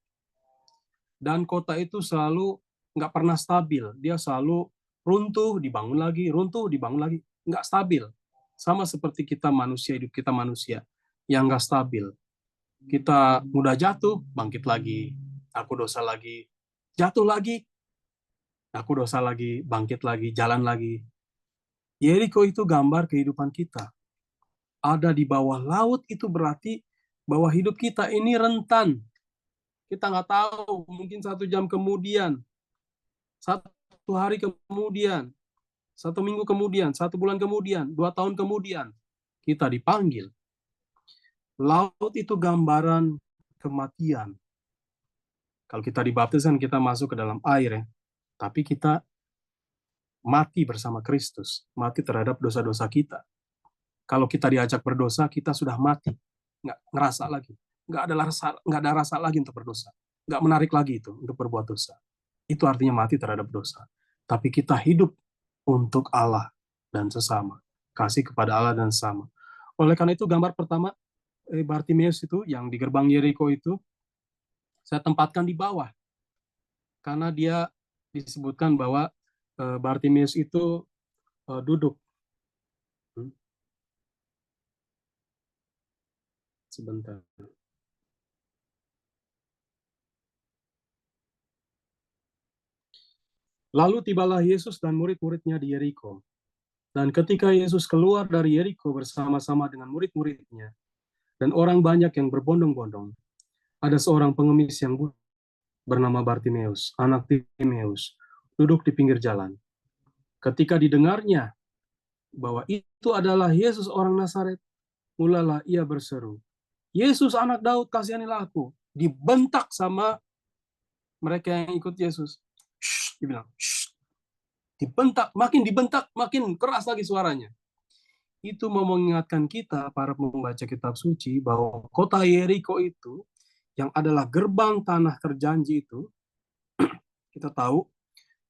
Dan kota itu selalu nggak pernah stabil. Dia selalu runtuh, dibangun lagi, runtuh, dibangun lagi. Nggak stabil. Sama seperti kita manusia, hidup kita manusia yang nggak stabil. Kita mudah jatuh, bangkit lagi. Aku dosa lagi. Jatuh lagi. Aku dosa lagi, bangkit lagi, jalan lagi. Yeriko itu gambar kehidupan kita. Ada di bawah laut itu berarti bahwa hidup kita ini rentan. Kita nggak tahu, mungkin 1 jam kemudian, 1 hari kemudian, 1 minggu kemudian, 1 bulan kemudian, 2 tahun kemudian, kita dipanggil. Laut itu gambaran kematian. Kalau kita dibaptis kan kita masuk ke dalam air ya. Tapi kita mati bersama Kristus, mati terhadap dosa-dosa kita. Kalau kita diajak berdosa, kita sudah mati, nggak ngerasa lagi, nggak ada rasa lagi untuk berdosa, nggak menarik lagi itu untuk berbuat dosa. Itu artinya mati terhadap dosa. Tapi kita hidup untuk Allah dan sesama, kasih kepada Allah dan sesama. Oleh karena itu gambar pertama Bartimeus itu yang di gerbang Yeriko itu saya tempatkan di bawah, karena dia disebutkan bahwa Bartimeus itu duduk. Sebentar. Lalu tibalah Yesus dan murid-muridnya di Yeriko. Dan ketika Yesus keluar dari Yeriko bersama-sama dengan murid-muridnya, dan orang banyak yang berbondong-bondong, ada seorang pengemis yang buta bernama Bartimeus, anak Timeus, duduk di pinggir jalan. Ketika didengarnya bahwa itu adalah Yesus orang Nazaret, mulailah ia berseru, Yesus anak Daud, kasihanilah aku. Dibentak sama mereka yang ikut Yesus. Shh, dibilang, shh. Dibentak, makin keras lagi suaranya. Itu mau mengingatkan kita, para pembaca kitab suci, bahwa kota Yeriko itu, yang adalah gerbang tanah terjanji itu, kita tahu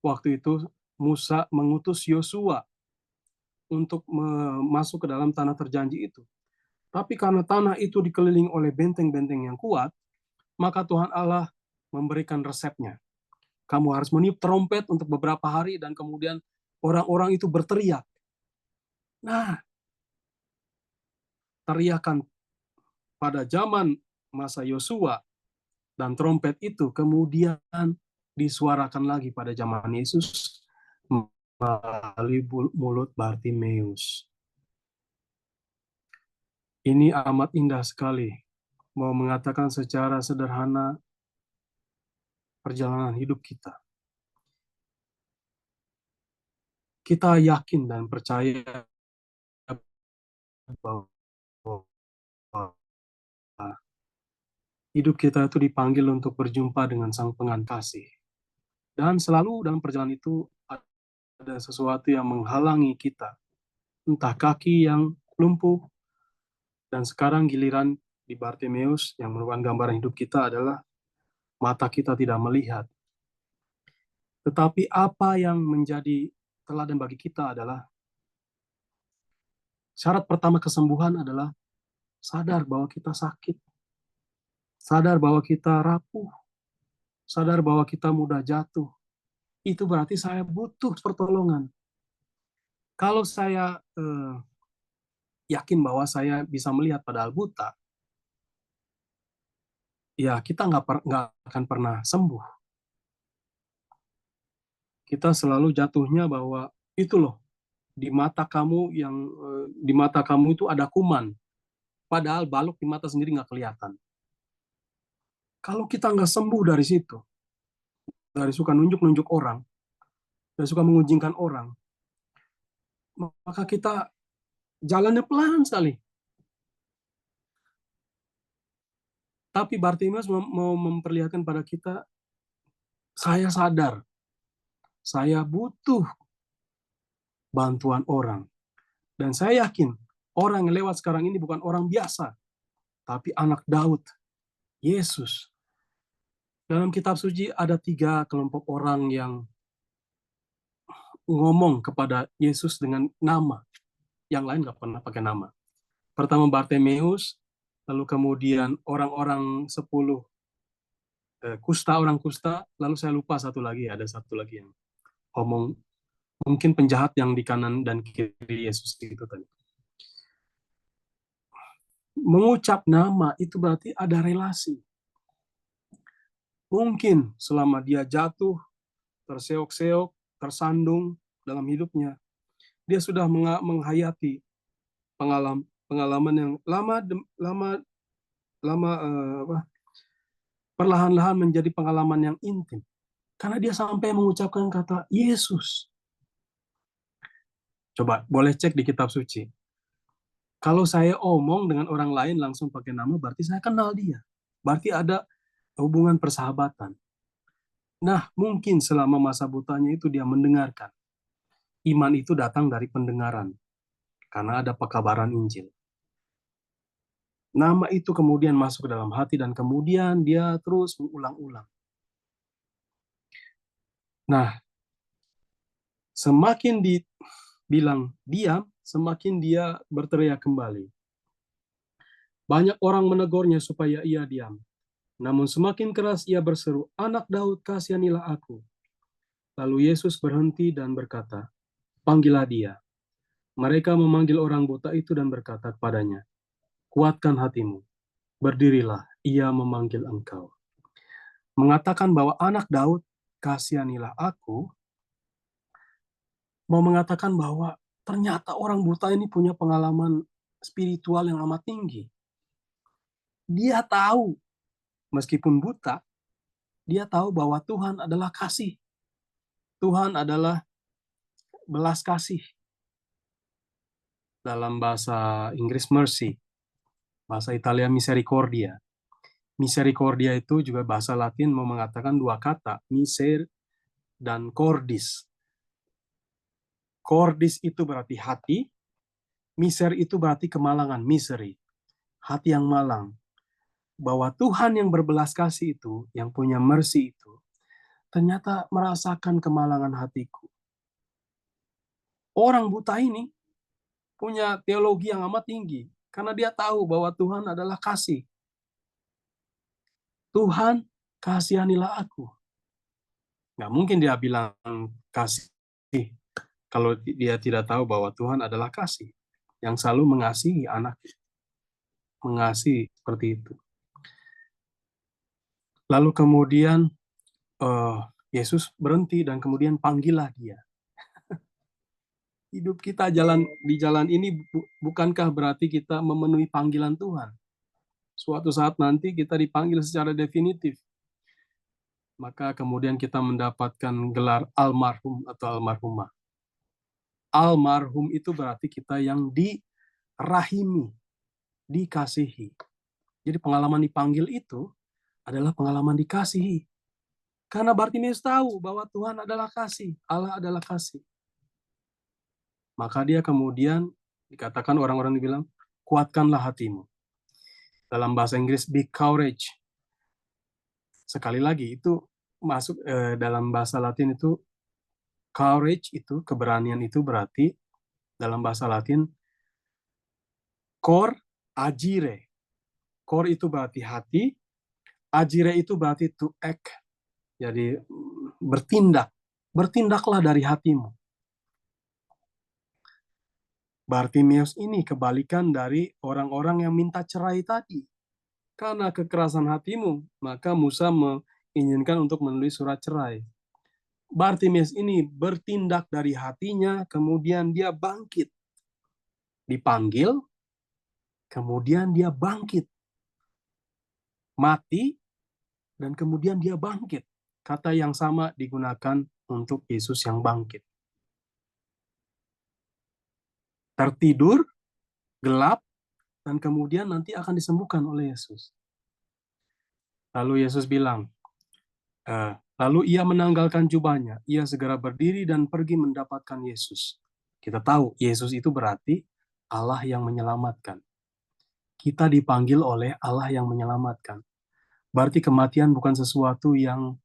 waktu itu Musa mengutus Yosua untuk masuk ke dalam tanah terjanji itu. Tapi karena tanah itu dikelilingi oleh benteng-benteng yang kuat, maka Tuhan Allah memberikan resepnya. Kamu harus meniup trompet untuk beberapa hari dan kemudian orang-orang itu berteriak. Nah, teriakan pada zaman masa Yosua dan trompet itu kemudian disuarakan lagi pada zaman Yesus melalui mulut Bartimeus. Ini amat indah sekali. Mau mengatakan secara sederhana perjalanan hidup kita. Kita yakin dan percaya bahwa hidup kita itu dipanggil untuk berjumpa dengan Sang Pengasih. Dan selalu dalam perjalanan itu ada sesuatu yang menghalangi kita. Entah kaki yang lumpuh, dan sekarang giliran di Bartimeus yang merupakan gambaran hidup kita adalah mata kita tidak melihat. Tetapi apa yang menjadi teladan bagi kita adalah syarat pertama kesembuhan adalah sadar bahwa kita sakit, sadar bahwa kita rapuh, sadar bahwa kita mudah jatuh. Itu berarti saya butuh pertolongan. Kalau saya yakin bahwa saya bisa melihat padahal buta, ya kita nggak akan pernah sembuh. Kita selalu jatuhnya bahwa itu loh, di mata kamu itu ada kuman, padahal balok di mata sendiri nggak kelihatan. Kalau kita nggak sembuh dari situ, dari suka nunjuk-nunjuk orang, dari suka mengunjingkan orang, maka kita jalannya pelan sekali. Tapi Bartimeus mau memperlihatkan pada kita, saya sadar, saya butuh bantuan orang. Dan saya yakin, orang yang lewat sekarang ini bukan orang biasa, tapi anak Daud, Yesus. Dalam kitab suci ada 3 kelompok orang yang ngomong kepada Yesus dengan nama. Yang lain nggak pernah pakai nama. Pertama Bartimeus, lalu kemudian orang-orang 10 orang kusta, lalu saya lupa ada satu lagi yang ngomong, mungkin penjahat yang di kanan dan kiri Yesus itu tadi. Mengucap nama itu berarti ada relasi. Mungkin selama dia jatuh, terseok-seok, tersandung dalam hidupnya, dia sudah menghayati pengalaman yang perlahan-lahan menjadi pengalaman yang intim. Karena dia sampai mengucapkan kata Yesus. Coba, boleh cek di kitab suci. Kalau saya omong dengan orang lain langsung pakai nama, berarti saya kenal dia. Berarti ada hubungan persahabatan. Nah, mungkin selama masa butanya itu dia mendengarkan. Iman itu datang dari pendengaran. Karena ada pekabaran Injil. Nama itu kemudian masuk ke dalam hati dan kemudian dia terus mengulang-ulang. Nah, semakin dibilang diam, semakin dia berteriak kembali. Banyak orang menegurnya supaya ia diam. Namun semakin keras ia berseru, Anak Daud, kasihanilah aku. Lalu Yesus berhenti dan berkata, panggillah dia. Mereka memanggil orang buta itu dan berkata kepadanya, kuatkan hatimu, berdirilah, ia memanggil engkau. Mengatakan bahwa anak Daud, kasihanilah aku, mau mengatakan bahwa ternyata orang buta ini punya pengalaman spiritual yang amat tinggi. Dia tahu, meskipun buta, dia tahu bahwa Tuhan adalah kasih. Tuhan adalah belas kasih. Dalam bahasa Inggris mercy, bahasa Italia misericordia. Misericordia itu juga bahasa Latin mau mengatakan dua kata, miser dan cordis. Cordis itu berarti hati, miser itu berarti kemalangan, misery, hati yang malang. Bahwa Tuhan yang berbelas kasih itu, yang punya mercy itu, ternyata merasakan kemalangan hatiku. Orang buta ini punya teologi yang amat tinggi, karena dia tahu bahwa Tuhan adalah kasih. Tuhan, kasihanilah aku. Nggak mungkin dia bilang kasih kalau dia tidak tahu bahwa Tuhan adalah kasih, yang selalu mengasihi anak, mengasihi seperti itu. Lalu kemudian Yesus berhenti dan kemudian panggillah dia. Hidup kita di jalan ini bukankah berarti kita memenuhi panggilan Tuhan? Suatu saat nanti kita dipanggil secara definitif. Maka kemudian kita mendapatkan gelar almarhum atau almarhumah. Almarhum itu berarti kita yang dirahimi, dikasihi. Jadi pengalaman dipanggil itu adalah pengalaman dikasihi. Karena Bartimeus tahu bahwa Tuhan adalah kasih, Allah adalah kasih. Maka dia kemudian dikatakan orang-orang dibilang, kuatkanlah hatimu. Dalam bahasa Inggris, be courage. Sekali lagi, itu masuk dalam bahasa Latin itu, courage itu, keberanian itu berarti, dalam bahasa Latin, cor agire. Cor itu berarti hati, agire itu berarti to act. Jadi bertindak. Bertindaklah dari hatimu. Bartimeus ini kebalikan dari orang-orang yang minta cerai tadi. Karena kekerasan hatimu, maka Musa menginginkan untuk menulis surat cerai. Bartimeus ini bertindak dari hatinya, kemudian dia bangkit. Dipanggil, kemudian dia bangkit. Mati, dan kemudian dia bangkit. Kata yang sama digunakan untuk Yesus yang bangkit. Tertidur, gelap, dan kemudian nanti akan disembuhkan oleh Yesus. Lalu Yesus bilang, lalu ia menanggalkan jubahnya, ia segera berdiri dan pergi mendapatkan Yesus. Kita tahu Yesus itu berarti Allah yang menyelamatkan. Kita dipanggil oleh Allah yang menyelamatkan. Berarti kematian bukan sesuatu yang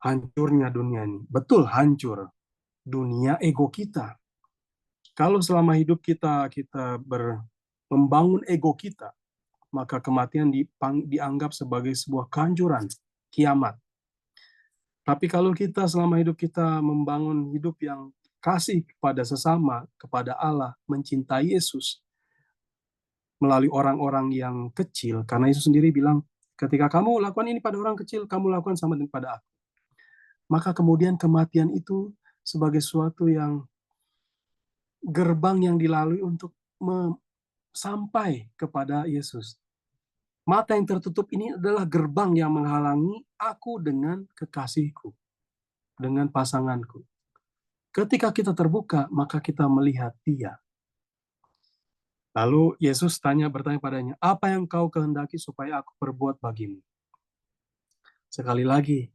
hancurnya dunia ini. Betul, hancur. Dunia ego kita. Kalau selama hidup kita membangun ego kita, maka kematian dianggap sebagai sebuah kehancuran, kiamat. Tapi kalau kita selama hidup kita membangun hidup yang kasih kepada sesama, kepada Allah, mencintai Yesus, melalui orang-orang yang kecil, karena Yesus sendiri bilang, ketika kamu lakukan ini pada orang kecil, kamu lakukan sama pada aku. Maka kemudian kematian itu sebagai sesuatu yang gerbang yang dilalui untuk sampai kepada Yesus. Mata yang tertutup ini adalah gerbang yang menghalangi aku dengan kekasihku, dengan pasanganku. Ketika kita terbuka, maka kita melihat Dia. Lalu Yesus bertanya padanya, apa yang kau kehendaki supaya aku perbuat bagimu? Sekali lagi,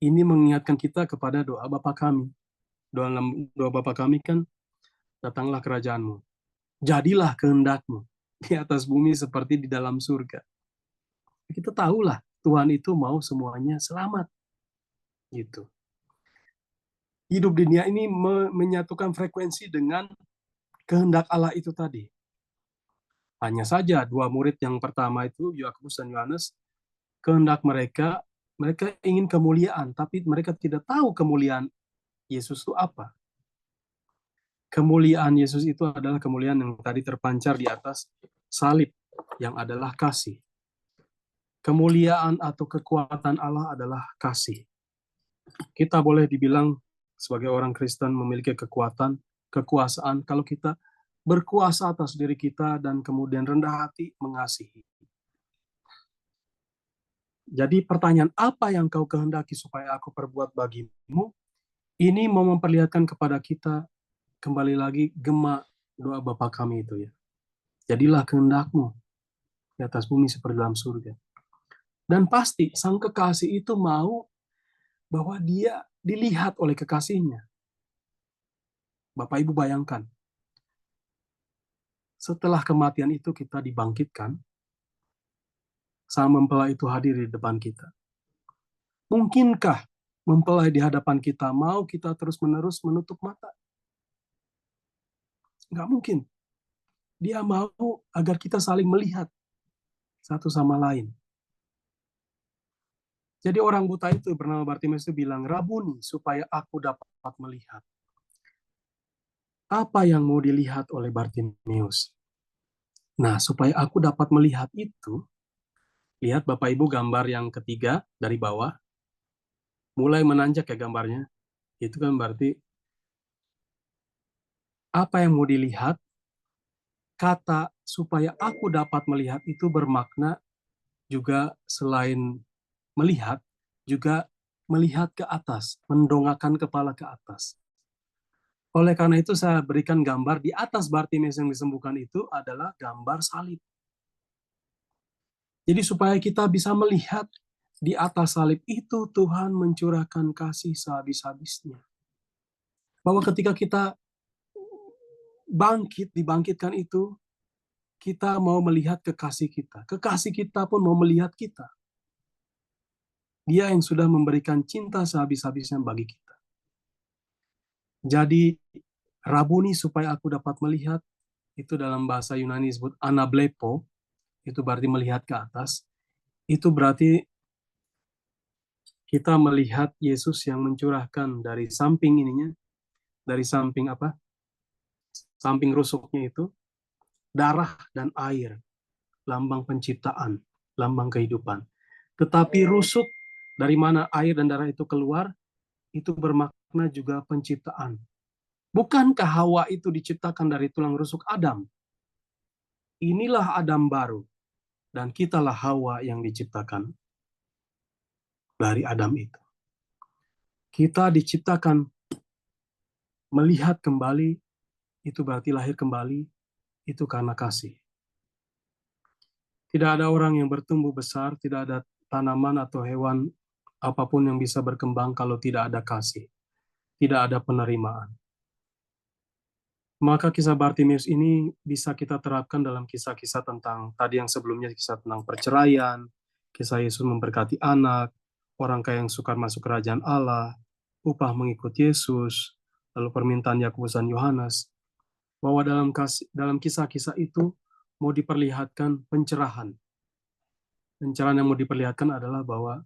ini mengingatkan kita kepada doa Bapa kami. Doa Bapa kami kan, datanglah kerajaanmu. Jadilah kehendakmu di atas bumi seperti di dalam surga. Kita tahulah Tuhan itu mau semuanya selamat. Gitu. Hidup di dunia ini menyatukan frekuensi dengan kehendak Allah itu tadi. Hanya saja dua murid yang pertama itu, Yakobus dan Yohanes, kehendak mereka ingin kemuliaan, tapi mereka tidak tahu kemuliaan Yesus itu apa. Kemuliaan Yesus itu adalah kemuliaan yang tadi terpancar di atas salib, yang adalah kasih. Kemuliaan atau kekuatan Allah adalah kasih. Kita boleh dibilang sebagai orang Kristen memiliki kekuasaan kalau kita berkuasa atas diri kita dan kemudian rendah hati mengasihi. Jadi pertanyaan apa yang kau kehendaki supaya aku perbuat bagimu? Ini mau memperlihatkan kepada kita kembali lagi gema doa Bapa kami itu ya. Jadilah kehendakmu di atas bumi seperti dalam surga. Dan pasti sang kekasih itu mau bahwa dia dilihat oleh kekasihnya. Bapak Ibu bayangkan, setelah kematian itu kita dibangkitkan, sang mempelai itu hadir di depan kita. Mungkinkah mempelai di hadapan kita mau kita terus-menerus menutup mata? Nggak mungkin. Dia mau agar kita saling melihat satu sama lain. Jadi orang buta itu bernama Bartimeus itu bilang, Rabuni, supaya aku dapat melihat. Apa yang mau dilihat oleh Bartimeus? Nah, supaya aku dapat melihat itu, lihat Bapak Ibu gambar yang ketiga dari bawah, mulai menanjak ya gambarnya. Itu kan berarti apa yang mau dilihat, kata supaya aku dapat melihat itu bermakna juga selain melihat, juga melihat ke atas, mendongakkan kepala ke atas. Oleh karena itu saya berikan gambar di atas Bartimeus yang disembuhkan itu adalah gambar salib. Jadi supaya kita bisa melihat di atas salib itu Tuhan mencurahkan kasih sehabis-habisnya. Bahwa ketika kita dibangkitkan itu, kita mau melihat kekasih kita. Kekasih kita pun mau melihat kita. Dia yang sudah memberikan cinta sehabis-habisnya bagi kita. Jadi, Rabuni supaya aku dapat melihat, itu dalam bahasa Yunani disebut anablepo, itu berarti melihat ke atas. Itu berarti kita melihat Yesus yang mencurahkan dari samping ininya, dari samping apa? Samping rusuknya itu, darah dan air, lambang penciptaan, lambang kehidupan. Tetapi rusuk dari mana air dan darah itu keluar, itu bermakna juga penciptaan. Bukankah Hawa itu diciptakan dari tulang rusuk Adam? Inilah Adam baru, dan kitalah Hawa yang diciptakan dari Adam itu. Kita diciptakan melihat kembali, itu berarti lahir kembali, itu karena kasih. Tidak ada orang yang bertumbuh besar, tidak ada tanaman atau hewan apapun yang bisa berkembang kalau tidak ada kasih, tidak ada penerimaan. Maka kisah Bartimeus ini bisa kita terapkan dalam kisah-kisah tentang tadi yang sebelumnya, kisah tentang perceraian, kisah Yesus memberkati anak, orang kaya yang sukar masuk kerajaan Allah, upah mengikut Yesus, lalu permintaan Yakobus dan Yohanes, bahwa dalam kisah-kisah itu mau diperlihatkan pencerahan. Pencerahan yang mau diperlihatkan adalah bahwa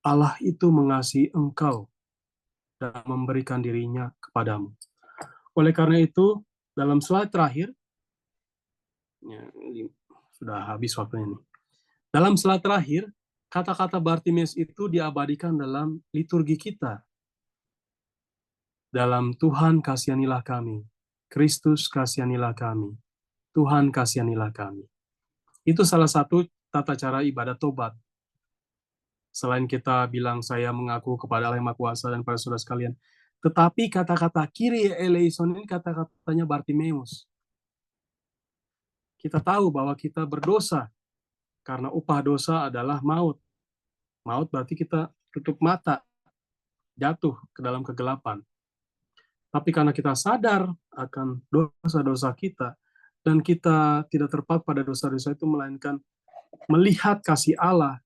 Allah itu mengasihi engkau dan memberikan dirinya kepadamu. Oleh karena itu, dalam slide terakhir, ya, sudah habis waktunya nih. Dalam slide terakhir, kata-kata Bartimeus itu diabadikan dalam liturgi kita. Dalam Tuhan kasihanilah kami, Kristus kasihanilah kami, Tuhan kasihanilah kami. Itu salah satu tata cara ibadat tobat. Selain kita bilang saya mengaku kepada Allah yang Maha Kuasa dan pada saudara sekalian, tetapi kata-kata Kyrie eleison ini kata-katanya Bartimeus. Kita tahu bahwa kita berdosa karena upah dosa adalah maut. Maut berarti kita tutup mata, jatuh ke dalam kegelapan. Tapi karena kita sadar akan dosa-dosa kita dan kita tidak terpaku pada dosa-dosa itu melainkan melihat kasih Allah,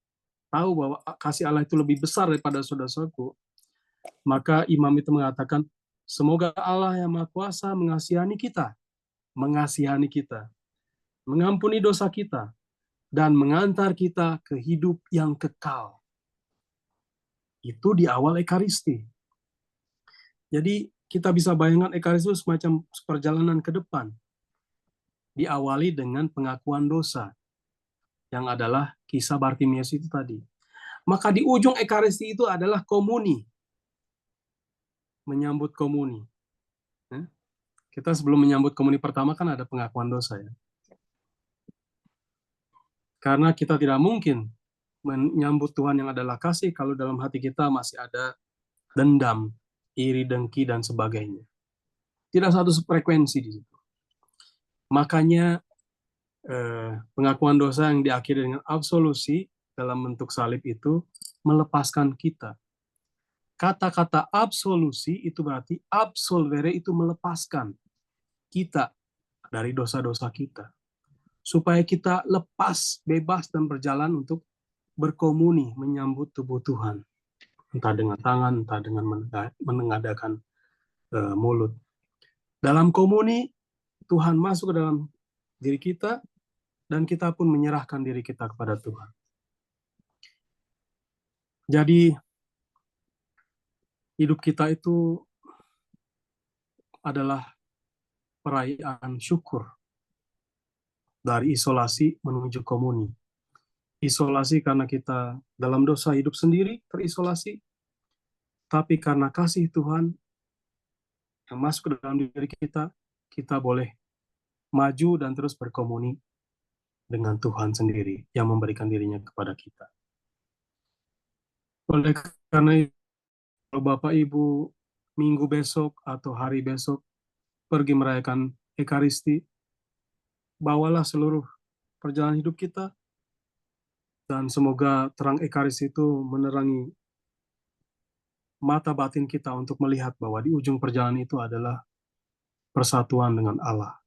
tahu bahwa kasih Allah itu lebih besar daripada dosa-dosaku, maka imam itu mengatakan, semoga Allah yang Maha Kuasa mengasihani kita, mengampuni dosa kita, dan mengantar kita ke hidup yang kekal. Itu di awal Ekaristi. Jadi kita bisa bayangkan Ekaristi itu semacam perjalanan ke depan. Diawali dengan pengakuan dosa, yang adalah kisah Bartimeus itu tadi. Maka di ujung Ekaristi itu adalah komuni. menyambut komuni. Ya. Kita sebelum menyambut komuni pertama kan ada pengakuan dosa ya. Karena kita tidak mungkin menyambut Tuhan yang adalah kasih kalau dalam hati kita masih ada dendam, iri, dengki, dan sebagainya. Tidak satu frekuensi di situ. Makanya pengakuan dosa yang diakhiri dengan absolusi dalam bentuk salib itu melepaskan kita. Kata-kata absolusi itu berarti absolvere itu melepaskan kita dari dosa-dosa kita. Supaya kita lepas, bebas, dan berjalan untuk berkomuni, menyambut tubuh Tuhan. Entah dengan tangan, entah dengan menengadakan mulut. Dalam komuni, Tuhan masuk ke dalam diri kita, dan kita pun menyerahkan diri kita kepada Tuhan. Jadi, hidup kita itu adalah perayaan syukur dari isolasi menuju komuni. Isolasi karena kita dalam dosa hidup sendiri, terisolasi, tapi karena kasih Tuhan yang masuk ke dalam diri kita, kita boleh maju dan terus berkomuni dengan Tuhan sendiri yang memberikan dirinya kepada kita. Oleh karena itu, kalau Bapak Ibu minggu besok atau hari besok pergi merayakan Ekaristi, bawalah seluruh perjalanan hidup kita, dan semoga terang Ekaristi itu menerangi mata batin kita untuk melihat bahwa di ujung perjalanan itu adalah persatuan dengan Allah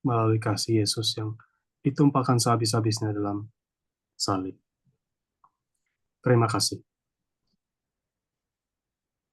melalui kasih Yesus yang ditumpahkan sehabis-habisnya dalam salib. Terima kasih.